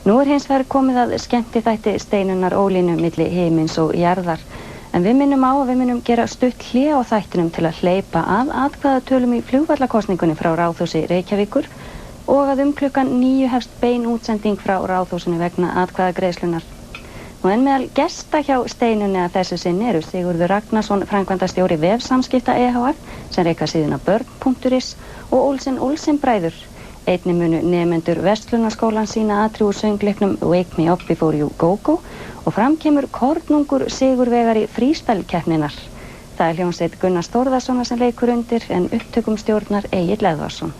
Nú hins vegar komið að skemmtiþætti Steinunnar Ólínu milli himins og jarðar. En við minnum á að við munum gera stutt hlé á þættinum til að hleypa að atkvæðatölum í flugvallakosningunni frá Ráðhúsi Reykjavíkur og að klukkan 9 hefst bein útsending frá Ráðhúsinu vegna atkvæðagreiðslunnar. En meðal gesta hjá Steinunni að þessu sinni eru Sigurður Ragnarsson, framkvæmdastjóri Vefsamskipta EHF, sem reka síðuna börn.is og Olsen bræður. Einnig munu nemendur Verslunarskólan sína atriði úr söngleiknum Wake Me Up Before You Go Go og fram kemur kornungur sigurvegari fríspelkeppninnar. Það er hljómsveit Gunnars Þórðarsonar sem leikur undir en upptökum stjórnar Egill Eðvarsson.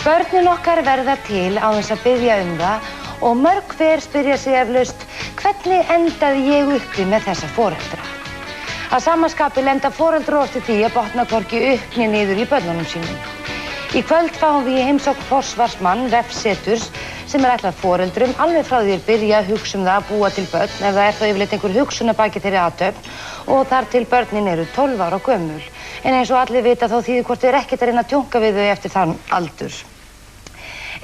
Börnin okkar verða til á þess að biðja það og mörg hver spyrja sig eflaust hvernig endaði ég uppi með þessa foreldra. Að sama skapi lenda foreldrar oft í því að botna hvorki upp né niður í börnunum sínum. Í kvöld fáum við í heimsókn forsvarsmann Vefseturs sem ætlað foreldrum alveg frá því að byrja að hugsa það að búa til börn ef það þá yfirleitt einhver hugsun að baki þeirri athöfn og þar til börnin eru 12 ára gömul. En eins og allir vita þá þýðir hvort þau ekkert að reyna að tjónka við þau eftir þann aldur.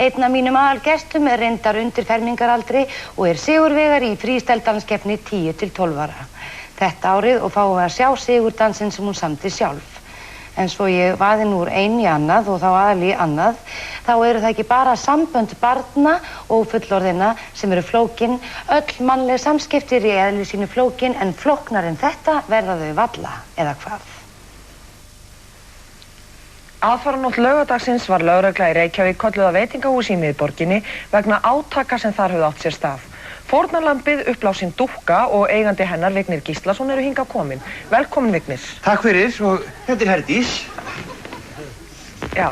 Einn af mínum aðalgestum er reyndar undir fermingaraldri og sigurvegari í frísteldanskeppni 10 til 12 ára. Þetta árið og fáum við að sjá sigurdansinn sem hún samdi sjálf. En svo ég vaði nú úr einu í annað og þá aðal í annað, þá eru það ekki bara sambönd barna og fullorðina sem eru flókin, öll mannleg samskipti í eðli sínu flókin en flóknar en þetta verða þau valla, eða hvað? Aðfaranótt laugadagsins var lögregla í Reykjavík kölluð að veitingahúsi í miðborginni vegna átaka sem þar höfðu átt sér stað. Fórnarlambið uppblásinn dúkka og eigandi hennar Vignir Gíslason eru hingað komin. Velkomin Vignir. Takk fyrir og þetta er Herdís. Já,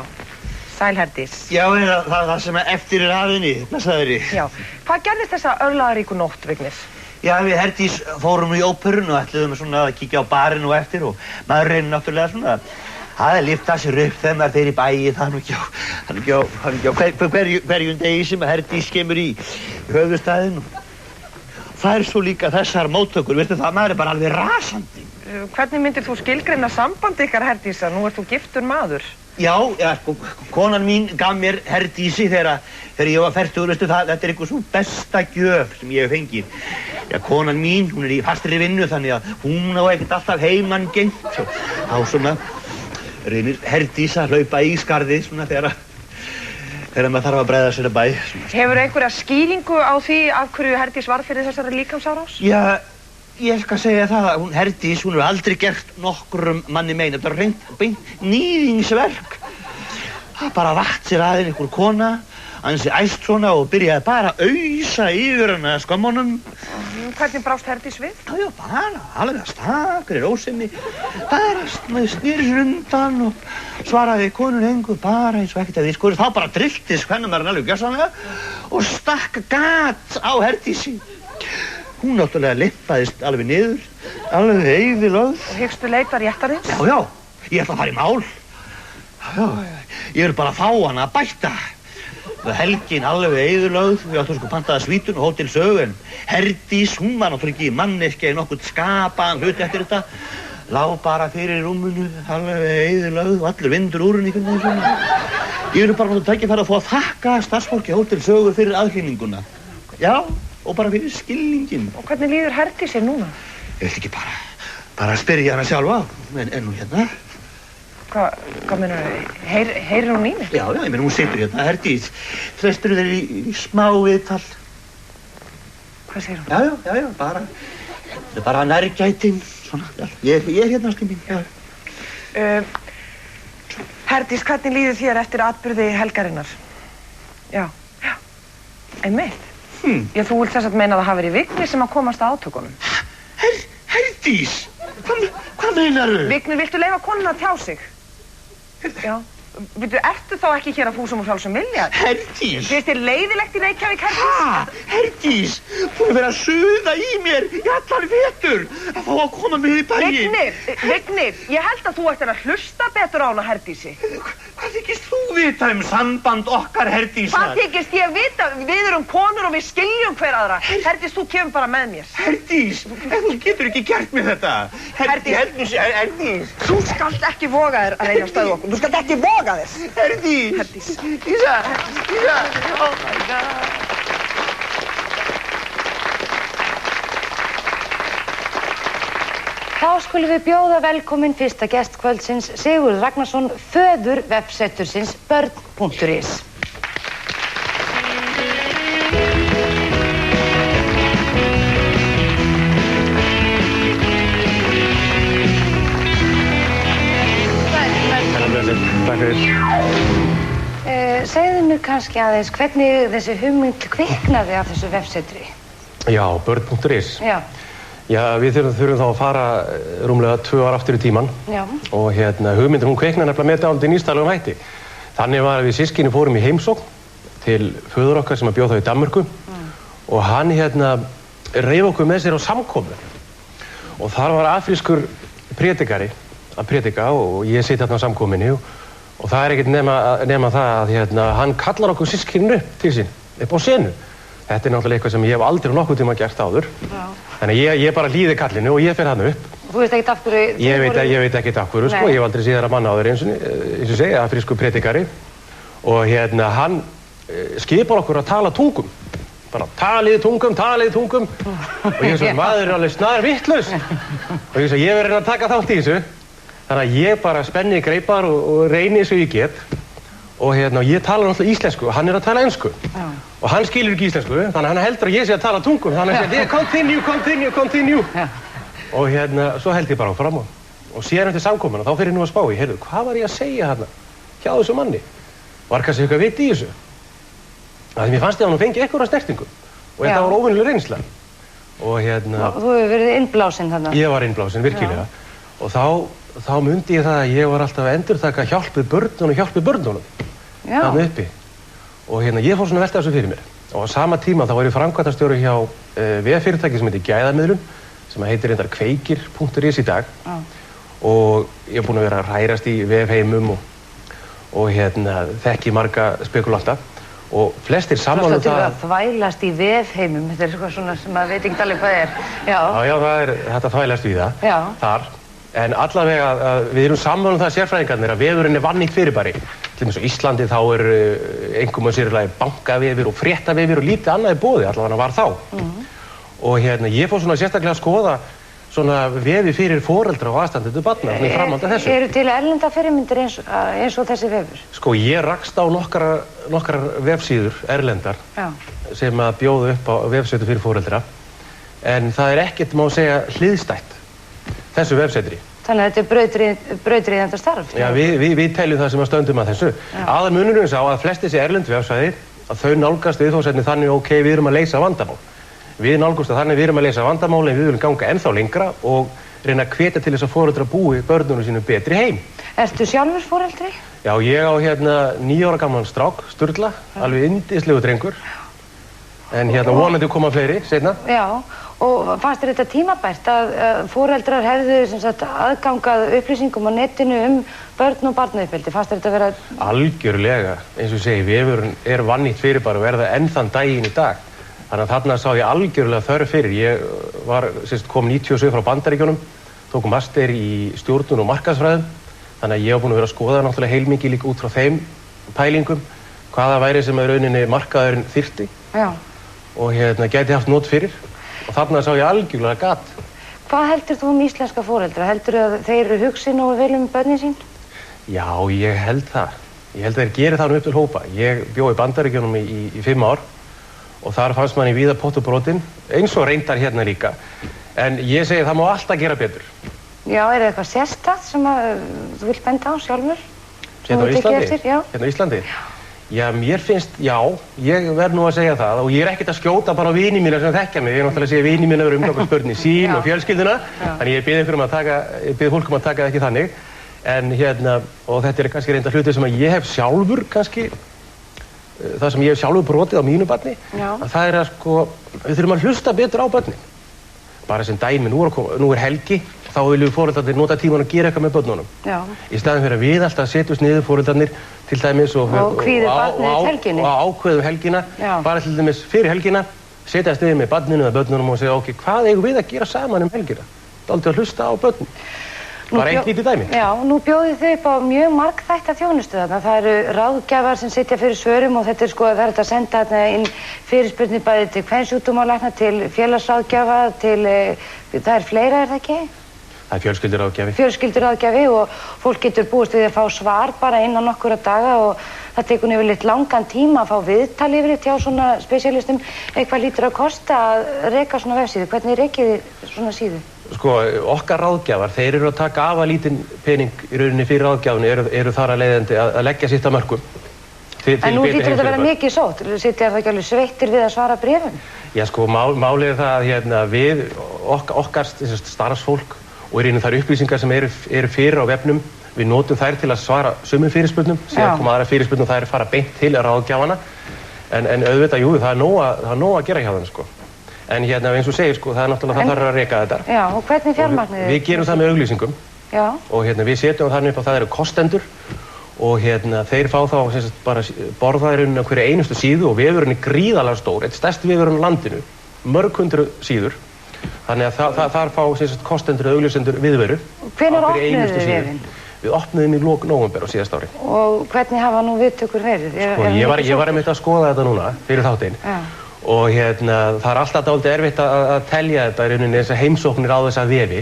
sæl Herdís. Já, það sem eftir er aðinni, blessaðri. Já, hvað gerðist þessa örlagaríku nótt, Vignir? Já, við Herdís fórum í óperun og ætluðum svona að kíkja á barinn og eftir og maður reynir náttúrulega svona að lyfta sér upp þegar maður fer í bæi, það er ekki á hverjum degi sem Herdís kemur í höfuðstaðinn. Það er svo líka þessar móttökur, veistu það, maður er bara alveg rasandi. Hvernig myndir þú skilgreina samband ykkar, Herdísa? Nú ert þú giftur maður. Já, sko, konan mín gaf mér Herdísi þegar ég var fertugur, veistu það, þetta er einhver svo besta gjöf sem ég hef fengið. Já, konan mín, hún er í fastri vinnu þannig að hún á ekkert alltaf heimann gengt og þá svona reynir Herdís að hlaupa í skarðið svona þegar maður þarf að bregða sér að bæ. Hefur einhverja skýringu á því af hverju Herdís varð fyrir þessari líkamsárás? Já, ég skal segja það að Herdís, hún hefur aldrei gert nokkrum manni mein. Þetta er beint níðingsverk. Það bara vatt sér aðeins einhver kona, ansi æst svona og byrjaði bara að ausa yfir hana skömmunum. Hvernig brást Herdís við? Já, bara alveg að stakri rósinni, bara snýri sér undan og svaraði konun engu bara eins og ekkert að því skoðist. Þá bara drilltist kvennamaðurinn alveg gjörsamlega og stakk gat á Herdísi. Hún náttúrulega lyppaðist alveg niður, alveg eyðilögð. Og hyggstu leita réttarins? Já, ég ætla að fara í mál. Já, ég vil bara fá hana að bæta. Helgin alveg eyðilögð, við áttum sko pantaða svítun og Hótel Sögu en Herdís, hún var náttúrulega ekki manneskja í nokkurn skapaðan hlut eftir þetta. Lá bara fyrir rúmunu, alveg eyðilögð og allur vindur úr henni einhvern veginn svona. Ég vil bara náttúrulega tækifæri að fá að þakka starfsfólki Hótel Sögu fyrir aðhlýninguna. Já, og bara fyrir skilningin. Og hvernig líður Herdísi núna? Ég veit ekki bara að spyrja hana sjálfa, en nú hérna. Hvað meinarðu? Heyrir hún í mig? Já, ég meina hún situr hérna, Herdís. Treystirðu þér í smá viðtal? Hvað segir hún? Já, bara. Þetta er bara nærgætin, svona. Ég er hérna, ástin mín, já. Herdís, hvernig líður þér eftir atburði helgarinnar? Já, einmitt. Já, þú vilt þess að meina að það hafi verið Vignir sem að komast að átökunum. Herdís! Hvað meinarðu? Vignir, viltu leyfa konuna að tjá sig? Já, Veitu, ertu þá ekki hér að fúsum og frálsum vilja? Herdís! Finnst þér leiðilegt í Reykjavík, Herdís? Herdís! Þú er verið að suða í mér í allan vetur að fá að koma með í bæinn. Vignir, ég held að þú ættir að hlusta betur á hana, Herdísi. Hvað þykist þú vita samband okkar, Herdísar? Hvað þykist ég vita? Við erum konur og við skiljum hver aðra. Herdís, þú kemur bara með mér. Herdís, þú getur ekki gert mér þetta. Herdís. Þú skalt ekki voga þér að reyna að stöðva okkur. Þú skalt ekki voga þér. Herdís. Dísa. Oh my God. Þá skulum við bjóða velkomin fyrsta gest kvöldsins, Sigurð Ragnarsson, föður vefsetursins börn.is. Takk fyrir. Segðu mér kannski aðeins hvernig þessi hugmynd kviknaði af þessu vefsetri. Já, börn.is. Já. Já, við þurfum þá að fara rúmlega 2 ár aftur í tíman. Já. Og hugmyndin hún kviknaði nefnilega með dálítið nýstæðlegum hætti. Þannig var að við systkini fórum í heimsókn til föður okkar sem að bjó þá í Danmörku og hann reif okkur með sér á samkomu. Og þar var afrískur prédikari að prédika og ég sitt á samkominni og það er ekkert nema það að hann kallar okkur systkinin upp til sín, upp á senu. Þetta er náttúrulega eitthvað sem ég hef aldrei nokkuð tíma gert áður. Já. Þannig að ég bara hlýði kallinu og ég fer hann upp. Þú veist ekkert af hverju? Ég veit ekkert af hverju, sko. Ég hef aldrei séð þar að manna áður eins og segja, afrískur prédikari. Og hann skipar okkur að tala tungum. Bara talið tungum. Og ég svo, maður er alveg snar vitlaus. Og ég svo, ég verður að taka þátt í þessu. Þannig að ég bara spenni greipar og reyni eins og ég get. Og ég tala náttúrulega íslensku og hann er að tala ensku. Já. Og hann skilur ekki íslensku, þannig að hann heldur að ég sé að tala tungum. Þannig að hann segir, continue. Já. Og svo held ég bara áfram og síðan eftir samkomuna, þá fer ég nú að spá í, heyrðu, hvað var ég að segja hjá þessu manni? Var kannski eitthvað vit í þessu? Því mér fannst ég að hann fengi eitthvað snertingu og þetta var óvenjuleg reynsla. Og Þú hefur verið innblásinn þarna? Ég var innblásinn, virkilega. Já. Og þá mundi ég það að ég var alltaf að endurtaka hjálpið börnunum. Þarna uppi. Og ég fór svona að velta þessu fyrir mér. Og á sama tíma þá var ég framkvæmdastjóri hjá veffyrirtæki sem heitir Gæðamiðlun, sem heitir reyndar kveikir.is í dag. Já. Og ég er búinn að vera að hrærast í vefheimum og þekki marga spekulanta. Og flestir sammála um það... að þvælast í vefheimum, þetta er eitthvað svona sem maður veit ekki alveg hvað er. Já, það er þetta þvælast við það. Já. Þar. En allavega við erum sammála um það sérsfræðingarnir að vefurinn er vannýtt fyrirbæri. Til dæmis á Íslandi þá er einkum og sérlega bankavefir og fréttavefir og lítið annað í boði, allavega var þá. Og ég fór svona sérstaklega að skoða svona vefi fyrir foreldra og aðstandendur barna þannig framhald af þessu. Eru til erlenda fyrirmyndir eins og þessi vefur? Sko, ég rakst á nokkrar vefsíður erlendar sem að bjóða upp á vefsetu fyrir foreldra. En það er ekkert, má segja, hliðstætt þessu vefsetri. Þannig að þetta er brautryðjandi starf? Já, við teljum það sem að stöndum að þessu. Aðalmunurinn sá að flest þessi erlendu vefsvæði að þau nálgast viðfangsefni þannig ok, við erum að leysa vandamál. Við nálgumst að þannig við erum að leysa vandamál en við viljum ganga ennþá lengra og reyna að hvetja til þess að foreldrar búi börnunum sínum betri heim. Ertu sjálfur foreldri? Já, ég á 9 ára gamlan strák, Sturla, alveg yndislegu drengur. En vonandi koma fleiri seinna. Já, og fannst þér þetta tímabært að foreldrar hefðu sem sagt aðgangað upplýsingum á netinu börn og barnauppeldi? Fannst þér þetta vera... Algjörlega, eins og ég segi, vefurinn er vannýtt fyrirbæri og verða enn þann daginn í dag. Þannig að þarna sá ég algjörlega þörf fyrir. Ég kom 97 frá Bandaríkjunum, tók master í stjórnun og markaðsfræðum. Þannig að ég var búinn að vera að skoða náttúrulega heilmikið líka út frá þeim pælingum, hvaða væri sem að rauninni markaðurinn þyrfti. Já. Og gæti haft not fyrir. Og þarna sá ég algjörlega gat. Hvað heldur þú íslenska foreldra? Heldur að þeir hugsi nógu vel börnin sín? Já, ég held það. Ég held að þeir geri það upp til hópa. Ég bjó í Bandaríkjunum í 5 ár. Og þar fannst manni víða pott og brotin, eins og reyndar hérna líka. En ég segi það má alltaf gera betur. Já, er það eitthvað sérstakt sem þú vilt benda á sjálfur? Hérna á Íslandi? Hérna á Íslandi? Já, mér finnst, já, ég verð nú að segja það og ég er ekkert að skjóta bara á vini mína sem þekkja mig. Ég er náttúrulega að segja vini mína verið umgangast börnin sín og fjölskylduna. Þannig ég bið fólk að taka það ekki þannig. En og þetta kannski reynda hluti sem að ég hef sjálfur kannski, það sem ég hef sjálfur brotið á mínu barni, að það að sko, við þurfum að hlusta betur á börnin. Bara sem dæmi, nú helgi, þá viljum foreldrarnir nota tíman að gera eitthvað með börnunum. Í staðinn fyrir að við alltaf setjumst niður foreldrarnir til dæmis og kvíðir barnið helginni. Og ákveðum helgina, bara til dæmis fyrir helgina, setjast niður með barninu eða börnunum og segja, ok, hvað eigum við að gera saman helgina? Dálítið að hlusta á börnin. Bara eitt lítið dæmi. Já, nú bjóðið þau upp á mjög margþætta þjónustu þarna. Það eru ráðgjafar sem sitja fyrir svörum og þetta sko, það hægt að senda þarna inn fyrirspurnir bæði til kvensjúkdómalækna, til félagsráðgjafa, það fleira, það ekki? Það fjölskylduráðgjafi. Fjölskylduráðgjafi og fólk getur búist við að fá svar bara innan nokkura daga og það tekur yfirleitt langan tíma að fá viðtal yfirleitt hjá svona spesialistum. Eitthvað lítur að kosta að reka svona vefsíðu. Hvernig rekið þið svona síðu? Sko, okkar ráðgjafar, þeir eru að taka af að lítinn pening í rauninni fyrir ráðgjafni, eru þar að leiðandi að leggja sitt að mörkum. En nú lítur þetta að vera mikið sótt. Sitja það ekki alveg sveittir við að svara bréfum? Já, sko, málið það að við, okkar starfsfólk og í rauninni þær upplýsingar sem eru fyrir á vefnum, við notum þær til að svara sumum fyrirspurnum, síðan koma aðra fyrirspurnum og þær fara beint til ráðgjafana. En auðvitað, jú, það er nóg að gera hjá þeim, sko. En eins og segir, sko, það er náttúrulega það þarf að reka þetta. Já, og hvernig fjármagnið þið? Við gerum það með auglýsingum. Já. Og við setjum þannig upp á það eru kostendur og þeir fá þá bara borðaðirinn á hverju einustu síðu og vefurinn er gríðarlega stór, eitt stærst vefurinn á landinu, mörg hundruð síður. Þannig að þar fá kostendur og auglýsendur viðveru. Hvenær opnuðu þið vefinn? Við opnuðum í lok nóvember á síðasta ári. Og hvernig hafa nú viðtökur verið? Sko, ég var einmitt að skoða þetta núna fyrir þáttinn. Og það er alltaf dálítið erfitt að telja þetta í rauninni þessar heimsóknir á þessa vefi.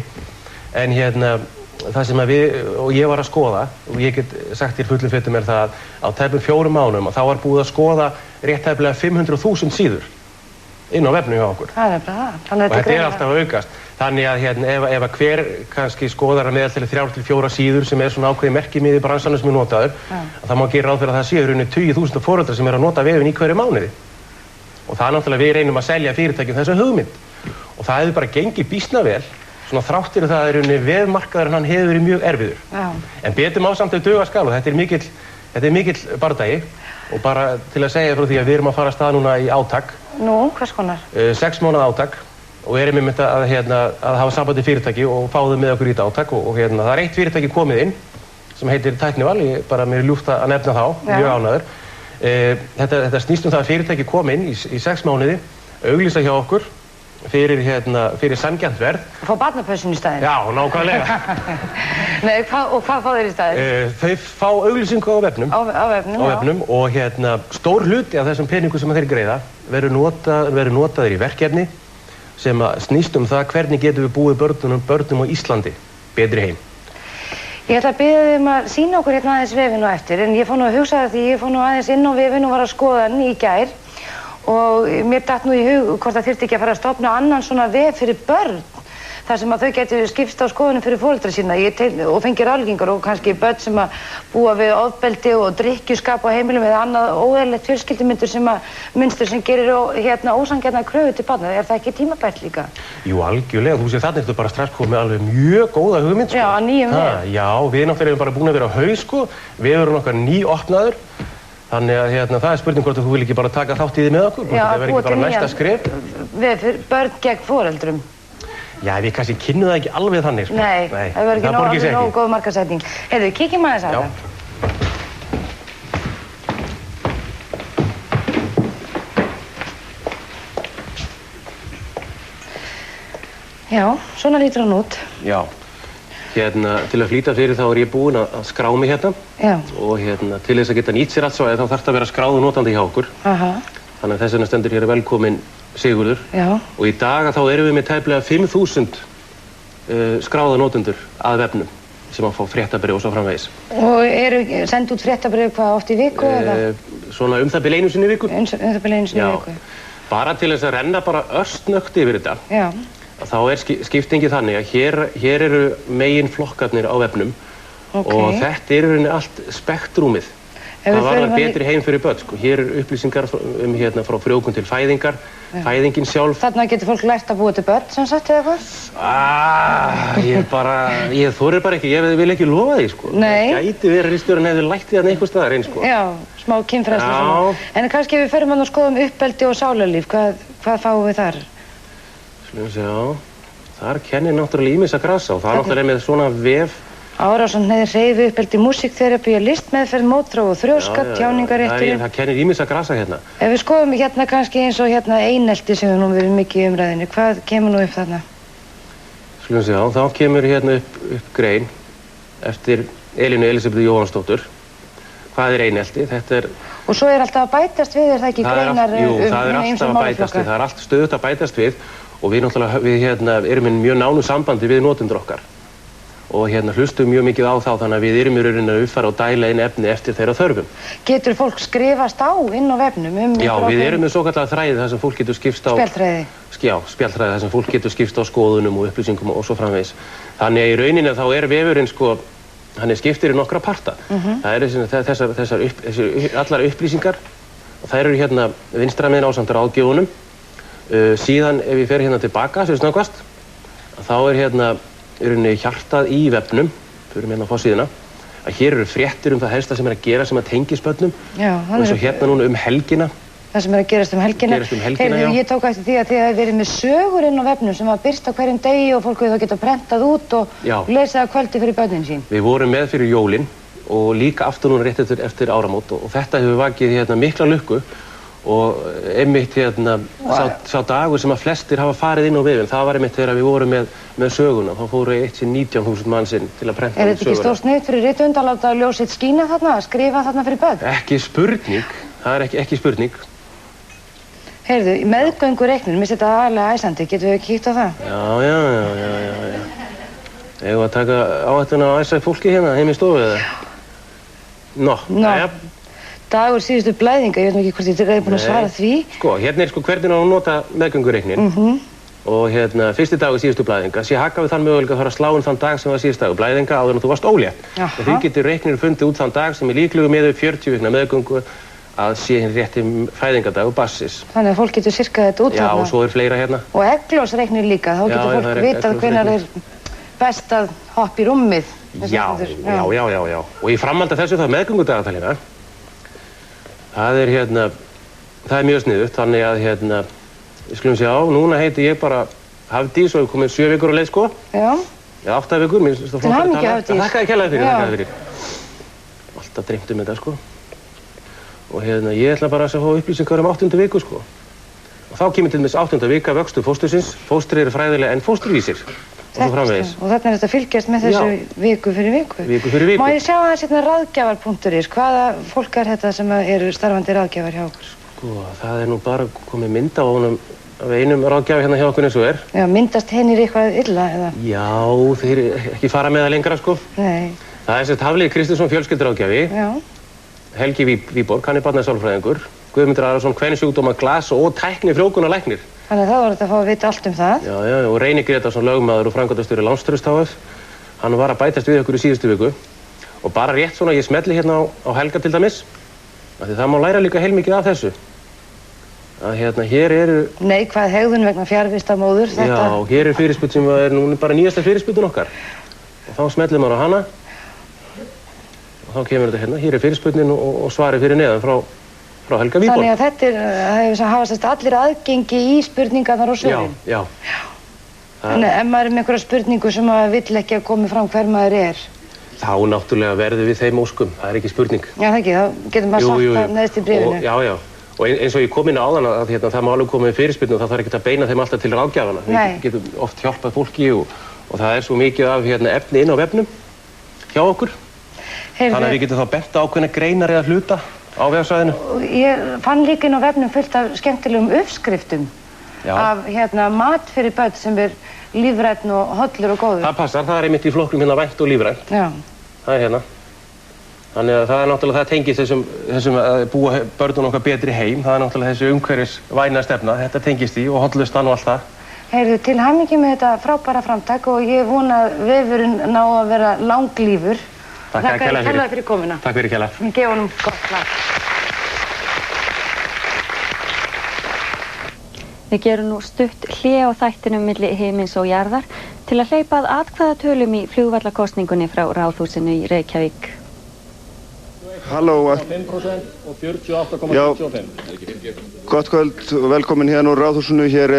En það sem ég var að skoða, og ég get sagt þér fullum fettum það að á tæpum 4 mánuðum þá var búið að skoða rétt tæplega 500.000 síður inn á vefnum hjá okkur. Það er bara það. Og þetta er alltaf að aukast. Þannig að ef hver kannski skoðar að meðal til 3 til 4 síður sem er svona ákveðið merkimiði í bransanum sem er notaður, þá má gera ráð fyrir að það séu rauninni 20.000 foreldrar sem eru að nota vefinn í hverju mánuði. Og það er náttúrulega við reynum að selja fyrirtækjum þessa hugmynd. Og það hefur bara gengið býsna vel, svona þrátt fyrir það að vefmarkaðurinn hann hefur verið mjög erfiður. En betur má samt duga skal og þetta er mikill bardagi og bara til að segja frá því að við erum að fara af stað núna í átak. Nú, hvers konar? 6 mánaða átak og erum einmitt að hafa sambandi fyrirtæki og fá þau með okkur í þetta átak og það er eitt fyrirtæki komið inn sem heitir Tæknival, bara mér er ljúft að nefna þá, mjög ánægður. Þetta snýst það að fyrirtæki kom inn í 6 mánuði, auglýsa hjá okkur fyrir sanngjarnt verð. Fá barnapössun í staðinn? Já, nákvæmlega. Nei, og hvað fá þeir í staðinn? Þau fá auglýsingu á vefnum. Á vefnum, og stór hluti af þessum peningum sem þeir greiða verður notaðir í verkefni sem snýst það hvernig getum við búið börnum á Íslandi betri heim. Ég ætla að biðja þig að sýna okkur aðeins vefinn á eftir, en ég fór nú að hugsa því ég fór nú aðeins inn á vefinn og var að skoða hann í gær og mér datt nú í hug hvort það þyrfti ekki að fara að stofna annan svona vef fyrir börn þar sem að þau getur skipst á skoðunum fyrir foreldra sína og fengi ráðleggingar og kannski börn sem að búa við ofbeldi og drykkjuskap á heimilum eða annað óeðlilegt fjölskyldumyndur munstur sem gerir ósanngjarna kröfu til barna. Er það ekki tímabært líka? Jú, algjörlega. Þú sér þarna ertu bara strax komið með alveg mjög góða hugmynd, sko. Já, að nýjum vef. Já, við náttúrulega erum bara búin að vera á haus, sko. Við erum okkar nýopnaður. Þannig að það er spurning hvort þú vil ekki bara taka þátt í því með okkur. Já, það verður ekki bara næsta skref. Vef fyrir börn gegn foreldrum. Já, við kannski kynnum það ekki alveg þannig, sko. Nei, það verður ekki nógu góð markaðssetning. Heyrðu, kíkjum aðeins á það. Já, svona lítur hann út. Já, til að flýta fyrir þá er ég búinn að skrá mig hérna. Já. Og til þess að geta nýtt sér allt svo þá þarf það að vera skráðu notandi hjá okkur. Þannig að þess vegna stendur hér velkominn Sigurður. Já. Og í dag þá erum við með tæplega 5.000 skráða notendur að vefnum sem að fá fréttabréf og svo framvegis. Og eru send út fréttabréf hvað oft í viku eða? Svona það bil einu sinni í viku. Það bil einu sinni í viku. Bara til þess að renna bara örsnögt yfir þetta. Já. Þá er skiptingi þannig að hér eru megin flokkarnir á vefnum og þetta er í rauninni allt spektrúmið Það varðar betri heim fyrir börn, sko. Hér upplýsingar frá frjóvgun til fæðingar, fæðingin sjálf. Þarna getur fólk lært að búa til börn, sem sagt, eða hvað? Ég þorir bara ekki, ég vil ekki lofa því, sko. Nei. Það gæti verið ritstjórinn hefði lært því þarna einhvers staðar eins, sko. Já, smá kynfræðsla svona. En kannski ef við förum að skoðum uppeldi og sálarlíf, hvað fáum við þar? Slum sjá, þar kennir náttúrulega ýmissa grasa og það náttúrulega með svona vef. Árásson hefði hreyfi uppeldi, músíktherapía, listmeðferð, mótþróa og þrjóska, tjáningarétturinn. Það kennir ýmissa grasa hérna. Ef við skoðum hérna kannski eins og hérna einelti sem við nú verið mikið í umræðinu, hvað kemur nú upp þarna? Slum sjá, þá kemur hérna upp grein eftir Elínu Elísabetu Jóhannsdóttur. Hvað einelti? Þetta Og svo alltaf að bætast við, það ekki greinar ýmsum málaflokka? Það alltaf stöðugt að bætast við og við náttúrulega erum í mjög nánu sambandi við notendur okkar. Og hlustum mjög mikið á þá, þannig að við erum í rauninni að uppfæra og dæla inn efni eftir þeirra þörfum. Getur fólk skrifast á inn á vefnum? Já, við erum með svokallaða þræði þar sem fólk getur skipst á... Spjaldþræði? Já, spjaldþræði þar sem fólk getur skipst á skoðunum og upplýsingum og svo framvegis. Þannig að í rauninni þá vefurinn hann skiptir í nokkra parta. Það þessar allar upplýsingar og þær eru vinstra megin ásamt ráðgjöfunum. Síðan ef ég fer tilbaka, sem snöggvast, þá í rauninni hjartað í vefnum, fyrir á forsíðuna, að hér eru fréttir það helsta sem að gera sem að tengis börnum. Og eins og núna helgina. Það sem að gerast helgina. Já. Ég tók eftir því að þið hefði verið með sögur inn á vefnum sem var birt á hverjum degi og fólk hefði getað prentað út og lesið að kvöldi fyrir börnin sín. Við vorum með fyrir jólin og líka aftur núna rétt eftir áramót og þetta hefur vakið mikla lukku og einmitt sá dagur sem að flestir hafa farið inn á vefinn, það var einmitt þegar við vorum með söguna. Þá fóru 19.000 manns inn til að prenta söguna. Þetta ekki stór sniðugt fyrir rithöfund að láta ljósið skína þarna, að skrifa þarna fyrir börn? Ekki spurning, það ekki spurning. Heyrðu, meðgöngureiknir, mér finnst þetta aðalega æsandi, getum við kíkt á það? Já. Eigum að taka áhættuna að æsa fólki heim í stofu eða? Jæja. Dagur síðustu blæðinga, ég veit ekki hvort þið búin að svara því. Sko, hvernig á að nota meðgöngureiknin. Og fyrsti dagur síðustu blæðinga, sé haka við þann möguleika að fara að slá inn þann dag sem var síðust dagur blæðinga áður en þú varst ólétt. Og því getur reiknir fundið út þann dag sem líklegu með 40 vikna meðgöngu að sé hinn rétti fæðingadagur barnsins. Þannig að fólk getur sirkað þetta út þarna. Já, og svo fleira Og eglósreiknir líka, þá getur fólk vitað hvenær best að hoppa í rúmið. Já. Og í framhaldi af þessu það meðgöngudagatalina. Það er mjög sniðugt, þannig að við skulum sjá, núna heiti ég bara Hafdís og ég komið 7 vikur á leið, sko. Já. Eða 8 vikur, mér finnst það flott að tala. Hafdís. Þakkaði kærlega fyrir. Alltaf dreymt þetta, sko. Og ég ætla bara að fá upplýsingar 8. viku, sko. Og þá kemur til dæmis 8. vika vöxtur fóstursins. Fóstur eru fræðilega en fósturvísir. Og svo framvegis. Og þarna þetta fylgjast með þessu viku fyrir viku. Viku fyrir viku. Má ég sjá aðeins ráðgjafar.is, hvaða fólk þetta sem eru starfandi ráðgjafar hjá okkur? Sko, það nú bara komið mynd af honum af einum ráðgjafi hjá okkur eins og Já, myndast hennir eitthvað illa, eða? Já, þeir ekki fara með það lengra, sko. Nei. Það Hafliði Kristinsson fjölskylduráðgjafi. Já. Helgi Víborg, hann barnasálfræðingur. Guðmundur Arason, kvensjúkdóma, glas og tækni frjóvgunarlæknir. Þannig að það var þetta að fá að vita allt það. Já, og Reynir Gretarsson, lögmaður og framkvæmdastjóri Lánströst h.f. Hann var að bætast við okkur í síðustu viku. Og bara rétt svona, ég smelli hérna á Helga til dæmis. Því það má læra líka heilmikið af þessu. Að hér eru... Neikvæð hegðun vegna fjarvistarmóður, þetta... Já, hér fyrirspurn sem núna bara nýjasta fyrirspurnin okkar. Og þá smellir maður á hana. Og þá kemur þetta hérna. Hér fyrirspurnin og svarið fyrir neðan frá Helga Víborg. Þannig að þetta hafast allir aðgengi í spurningarnar og svörin. Já. Þannig að ef maður með einhverja spurningu sem maður vill ekki að komi fram hver maður þá náttúrulega verður við þeim óskum. Það ekki spurning. Já, það ekki. Þá getur maður sagt það neðst í bréfinu. Já. Og eins og ég kom inn á áðan að það má alveg koma með fyrirspurning og það þarf ekki að beina þeim alltaf til ráðgjafana. Við getum oft hjálpað fólki og það svo mikið af efni inn á vefnum hjá okkur. Þannig að við getum þá bent á ákveðna greinar eða hluta á vefsvæðinu. Ég fann líka inn á vefnum fullt af skemmtilegum uppskriftum af mat fyrir börn sem lífrænn og hollur og góður. Það passar, það einmitt í flokknum vænt og lífrænt. Já. Það Þannig að það náttúrulega það tengist þessum að búa börnum okkar betri heim. Það náttúrulega þessi umhverfisvæna stefna. Þetta tengist í og hollustan og allt það. Heyrðu, til hamingju með þetta frábæra framtak og ég vona að vefurinn ná að vera langlífur Þakka þér kærlega fyrir komuna. Takk fyrir kærlega. Við gefum honum gott lag. Við gerum nú stutt hlé á þættinum milli himins og jarðar til að hleypa að atkvæðatölum í flugvallakosningunni frá Ráðhúsinu í Reykjavík. Halló. 5% og 48,75. Gott kvöld og velkomin hérna úr Ráðhúsinu. Hér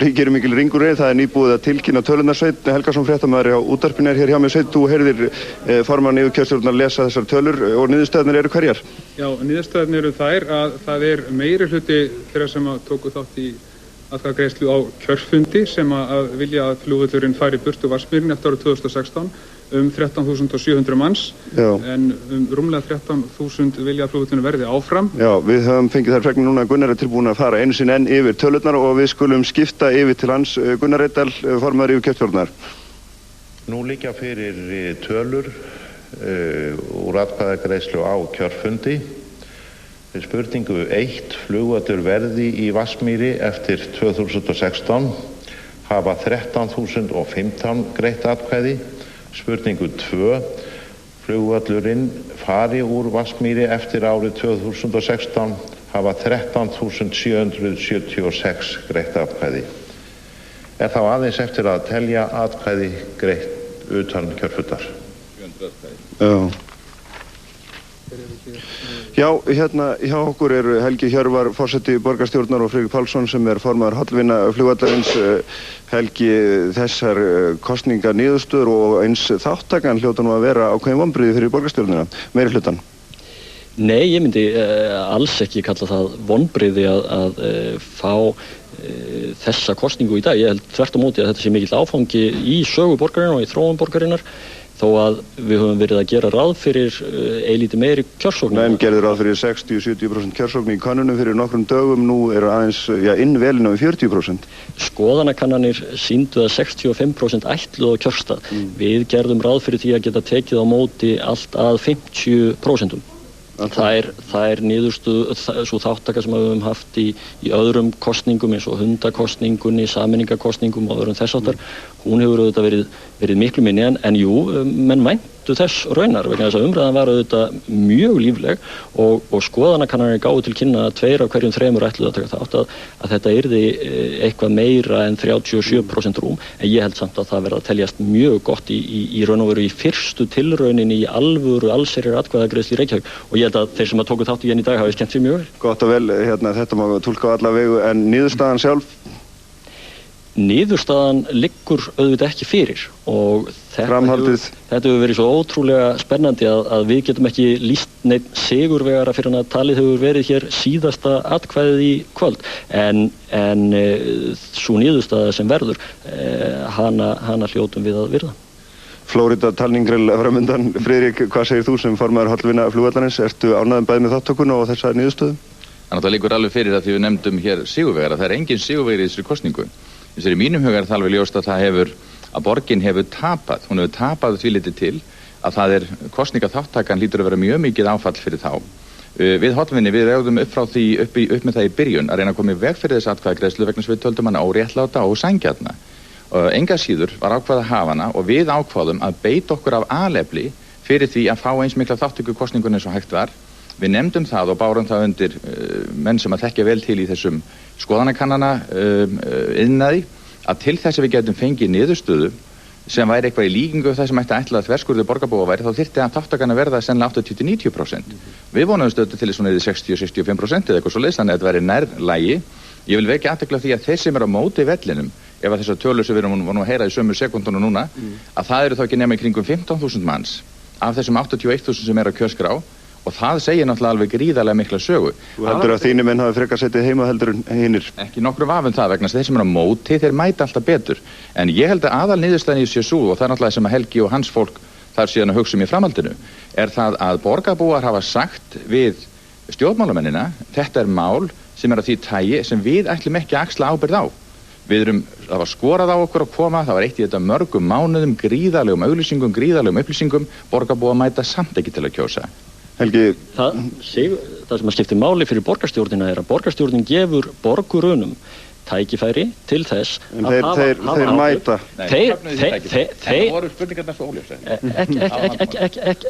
ríkir mikil ringurreið. Það nýbúið að tilkynna tölurnar. Sveinn Helgason, fréttamaður á útvarpinu, hér hjá mig. Sveinn, þú heyrðir formann yfirkjörstjórnar lesa þessar tölur og niðurstöðurnar eru hverjar? Já, niðurstöðurnar eru þær að það meiri hluti þeirra sem tóku þátt í atkvæðagreiðslu á kjörfundi sem að vilja að flugvöllurinn fari burt úr Vatnsmýrinni eftir árið 2016 13.700 manns. Já. En rúmlega 13.000 vilja að flugvöllurinn verði áfram. Já, við höfum fengið þær fregnir núna að Gunnar tilbúin að fara einu sinni enn yfir tölurnar og við skulum skipta yfir til hans. Gunnar Reydal, formaður yfirkjörstjórnar. Nú liggja fyrir tölur úr atkvæðagreiðslu á kjörfundi. Spurningu 1, flugvöllur verði í Vatnsmýri eftir 2016 hafa 13.015 greitt atkvæði. Spurningu 2, flugvöllurinn fari úr Vatnsmýri eftir árið 2016 hafa 13.776 greitt atkvæði. Þá aðeins eftir að telja atkvæði greitt utan kjörfundar. Já, hérna hjá okkur Helgi Hjörvar, forseti borgarstjórnar og Friðrik Pálsson sem formaður hollvina flugvallarins. Helgi, þessar kosningar niðurstöður og eins þáttakan hljóta nú að vera ákveðin vonbrigði fyrir borgarstjórnina, meiri hlutan. Nei, ég myndi alls ekki kalla það vonbrigði að fá þessa kosningu í dag. Ég held þvert á móti að þetta sé mikill áfangi í sögu borgarinnar og í þróun borgarinnar, þó að við höfum verið að gera ráð fyrir eilítið meiri kjörsókn. Menn gerði ráð fyrir 60-70% kjörsókn í könnunum fyrir nokkrum dögum, nú aðeins innvelin á 40%. Skoðanakannanir sýndu að 65% ætluðu á kjörstað. Við gerðum ráð fyrir því að geta tekið á móti allt að 50%. Það niðurstuð, svo þáttaka sem við höfum haft í öðrum kosningum eins og hundakosningunni, sameiningakosningum og öðrum þess áttar, hún hefur auðvitað verið miklu minni en jú, menn væntu þess raunar vegna þess að umræðan var auðvitað mjög lífleg og skoðanakannanir gáfu til kynna að 2 af hverjum 3 ætluðu að taka þátt að þetta yrði eitthvað meira en 37% rúm, en ég held samt að það verða að teljast mjög gott í raun og veru í fyrstu tilrauninni í alvöru allsherjar atkvæðagreiðslu í Reykjavík og ég held að þeir sem tóku þátt í henni í dag hafi skemmt sér mjög vel. Gott og vel, þetta má túlka á alla vegu, en niðurstaðan sjálf? Niðurstaðan liggur auðvitað ekki fyrir og þetta hefur verið svo ótrúlega spennandi að við getum ekki lýst neitt sigurvegara fyrir að talið hefur verið hér síðasta atkvæðið í kvöld en svo niðurstaða sem verður hana hljótum við að virða. Flórida talningrel framundan. Friðrik, hvað segir þú sem formaður hollvina flugvallarins? Ertu ánægður bæði með þáttökuna og þessa niðurstöðu? Þannig að það liggur alveg fyrir að því við nefndum hér sigurvegara. Það engin sigurvegari í þessari kosningu. Í mínum huga það alveg ljóst að borgin hefur tapað. Hún hefur tapað því litið til að það kosningaþáttakan hlýtur að vera mjög mikið áfall fyrir þá. Við hollvinni, við reyðum upp með það í byrjun að reyna að koma í veg fyrir þess atkvæðagreiðslu vegna sem við töldum hana óréttláta og sanngjarna. Enga síður var ákvað að hafa hana og við ákváðum að beita okkur af alefli fyrir því að fá eins mikla þáttöku kosningunni eins og hægt var. Við nefndum það og bárum það undir menn sem að þekkja vel til í þessum skoðanakannana iðnaði að til þess að við getum fengið niðurstöðu sem væri eitthvað í líkingu af það sem ætti að ætla að þverskurður borgarbúa væri, þá þyrfti að þáttakan að verða sennilega 80-90%. Við vonum stöðu til svona 60-65% eða eitthvað svoleiðis, þannig að þetta væri nær lagi. Ég vil vekja athygli á því að þeir sem á móti vellinum, ef að þessar tölur sem við erum að heyra í sömu sekúndunum núna, að það eru þá ekki nema í kringum 15.000 manns af þessum 81.000 sem á kjörskrá og það segir náttúrulega alveg gríðarlega mikla sögu. Þú heldur að þínir menn hafi frekar setið heima heldur en hinnir? Ekki nokkru vafa það vegna þeir sem á móti, þeir mæta alltaf betur. En ég held að aðal niðurstaðan í sér sú og það er náttúrulega sem að Helgi og hans fólk þar síðan að hugsa í framhaldinu, er það að borgarbúar hafa sagt við stjórnmálamennina, þetta er mál sem að því tagi sem við ætlum ekki að axla ábyrgð á. Það var skorað á okkur að koma, það var eitt í þetta mörgum mánuðum, gríðarlegum upplýsingum, borgarbúar mæta samt ekki til að kjósa. Helgi, það sem að skiptir máli fyrir borgarstjórnina er að borgarstjórnin gefur borgurunum tækifæri til þess að þeir mæta. Það voru spurningarnar svo óljósar.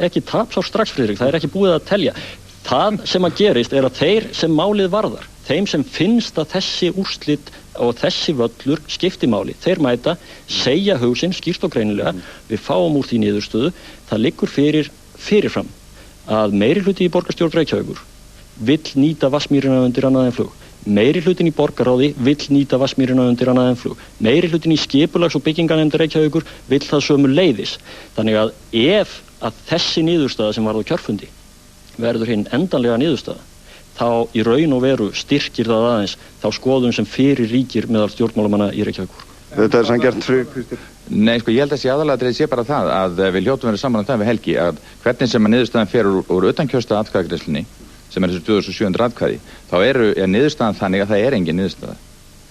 Ekki tap sá strax, Friðrik, það ekki búið að telja. Það sem að gerist að þeir sem málið varðar, þeim sem finnst að þessi úrslit og þessi völlur skipti máli, þeir mæta, segja hug sinn skýrt og greinilega, við fáum úr því niðurstöðu, það liggur fyrirfram að meirihluti í borgarstjórn Reykjavíkur vill nýta Vatnsmýrina undir annað en flug. Meirihlutin í borgarráði vill nýta Vatnsmýrina undir annað en flug. Meirihlutin í skipulags- og byggingarnefnd Reykjavíkur vill það sömuleiðis. Þannig að ef að þessi niðurstaða sem varð á kjörfundi verður hinn endanlega niðurstaða, þá í raun og veru styrkir það aðeins þá skoðun sem fyrir ríkir meðal stjórnmálamanna í Reykjavíkur. Þetta sanngjarnt, Kristín? Nei, ég held að þessi aðalatriði sé bara það að við hljótum verið saman það við Helgi að hvernig sem að niðurstaðan fer úr utankjörsta atkvæðagreiðslunni sem þessu 2700 atkvæði, þá er niðurstaðan þannig að það engin niðurstaða.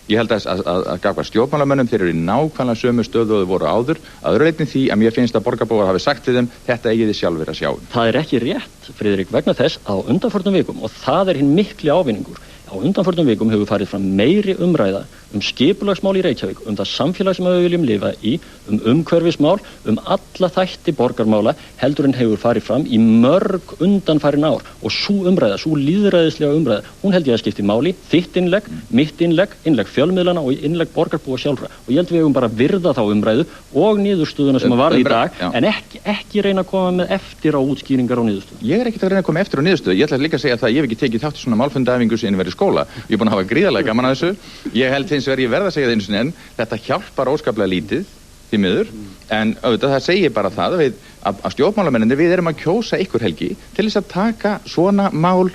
Ég held að gagnvart stjórnmálamönnum þeir eru í nákvæmlega sömu stöðu og þau voru áður, að öðru leyti því að mér finnst að borgarbúar hafi sagt við þeim þetta eigið þið sjálfir að sjá. Það ekki rétt, Friðrik, vegna þess á undanförnum vikum, og það hinn mikli ávinningur, á undanförnum vikum hefur farið fram meiri umræða skipulagsmál í Reykjavík, það samfélag sem við viljum lifa í, umhverfismál, alla þætti borgarmála, heldur en hefur farið fram í mörg undanfarin ár og sú umræða, sú lýðræðislega umræða, hún held ég að skipti máli, þitt innlegg, mitt innlegg fjölmiðlana og innlegg borgarbúa sjálfra og ég held við eigum bara að virða þá umræðu og niðurstöðuna sem var í dag, en ekki reyna að koma með eftir á útskýringar á niðurstöðu. Ég ekki að reyna að koma eftir á niðurstöðu, ég ætla líka að segja það að ég hef ekki tekið þátt í svona málfundaæfingu sem ég verið í skóla. Ég er búin að hafa gríðarlega gaman að þessu. Ég held hins vegar ég verð að segja það einu sinni en þetta hjálpar óskaplega lítið því miður, en auðvitað það segir bara það að stjórnmálamennir við erum að kjósa ykkur Helgi til þess að taka svona mál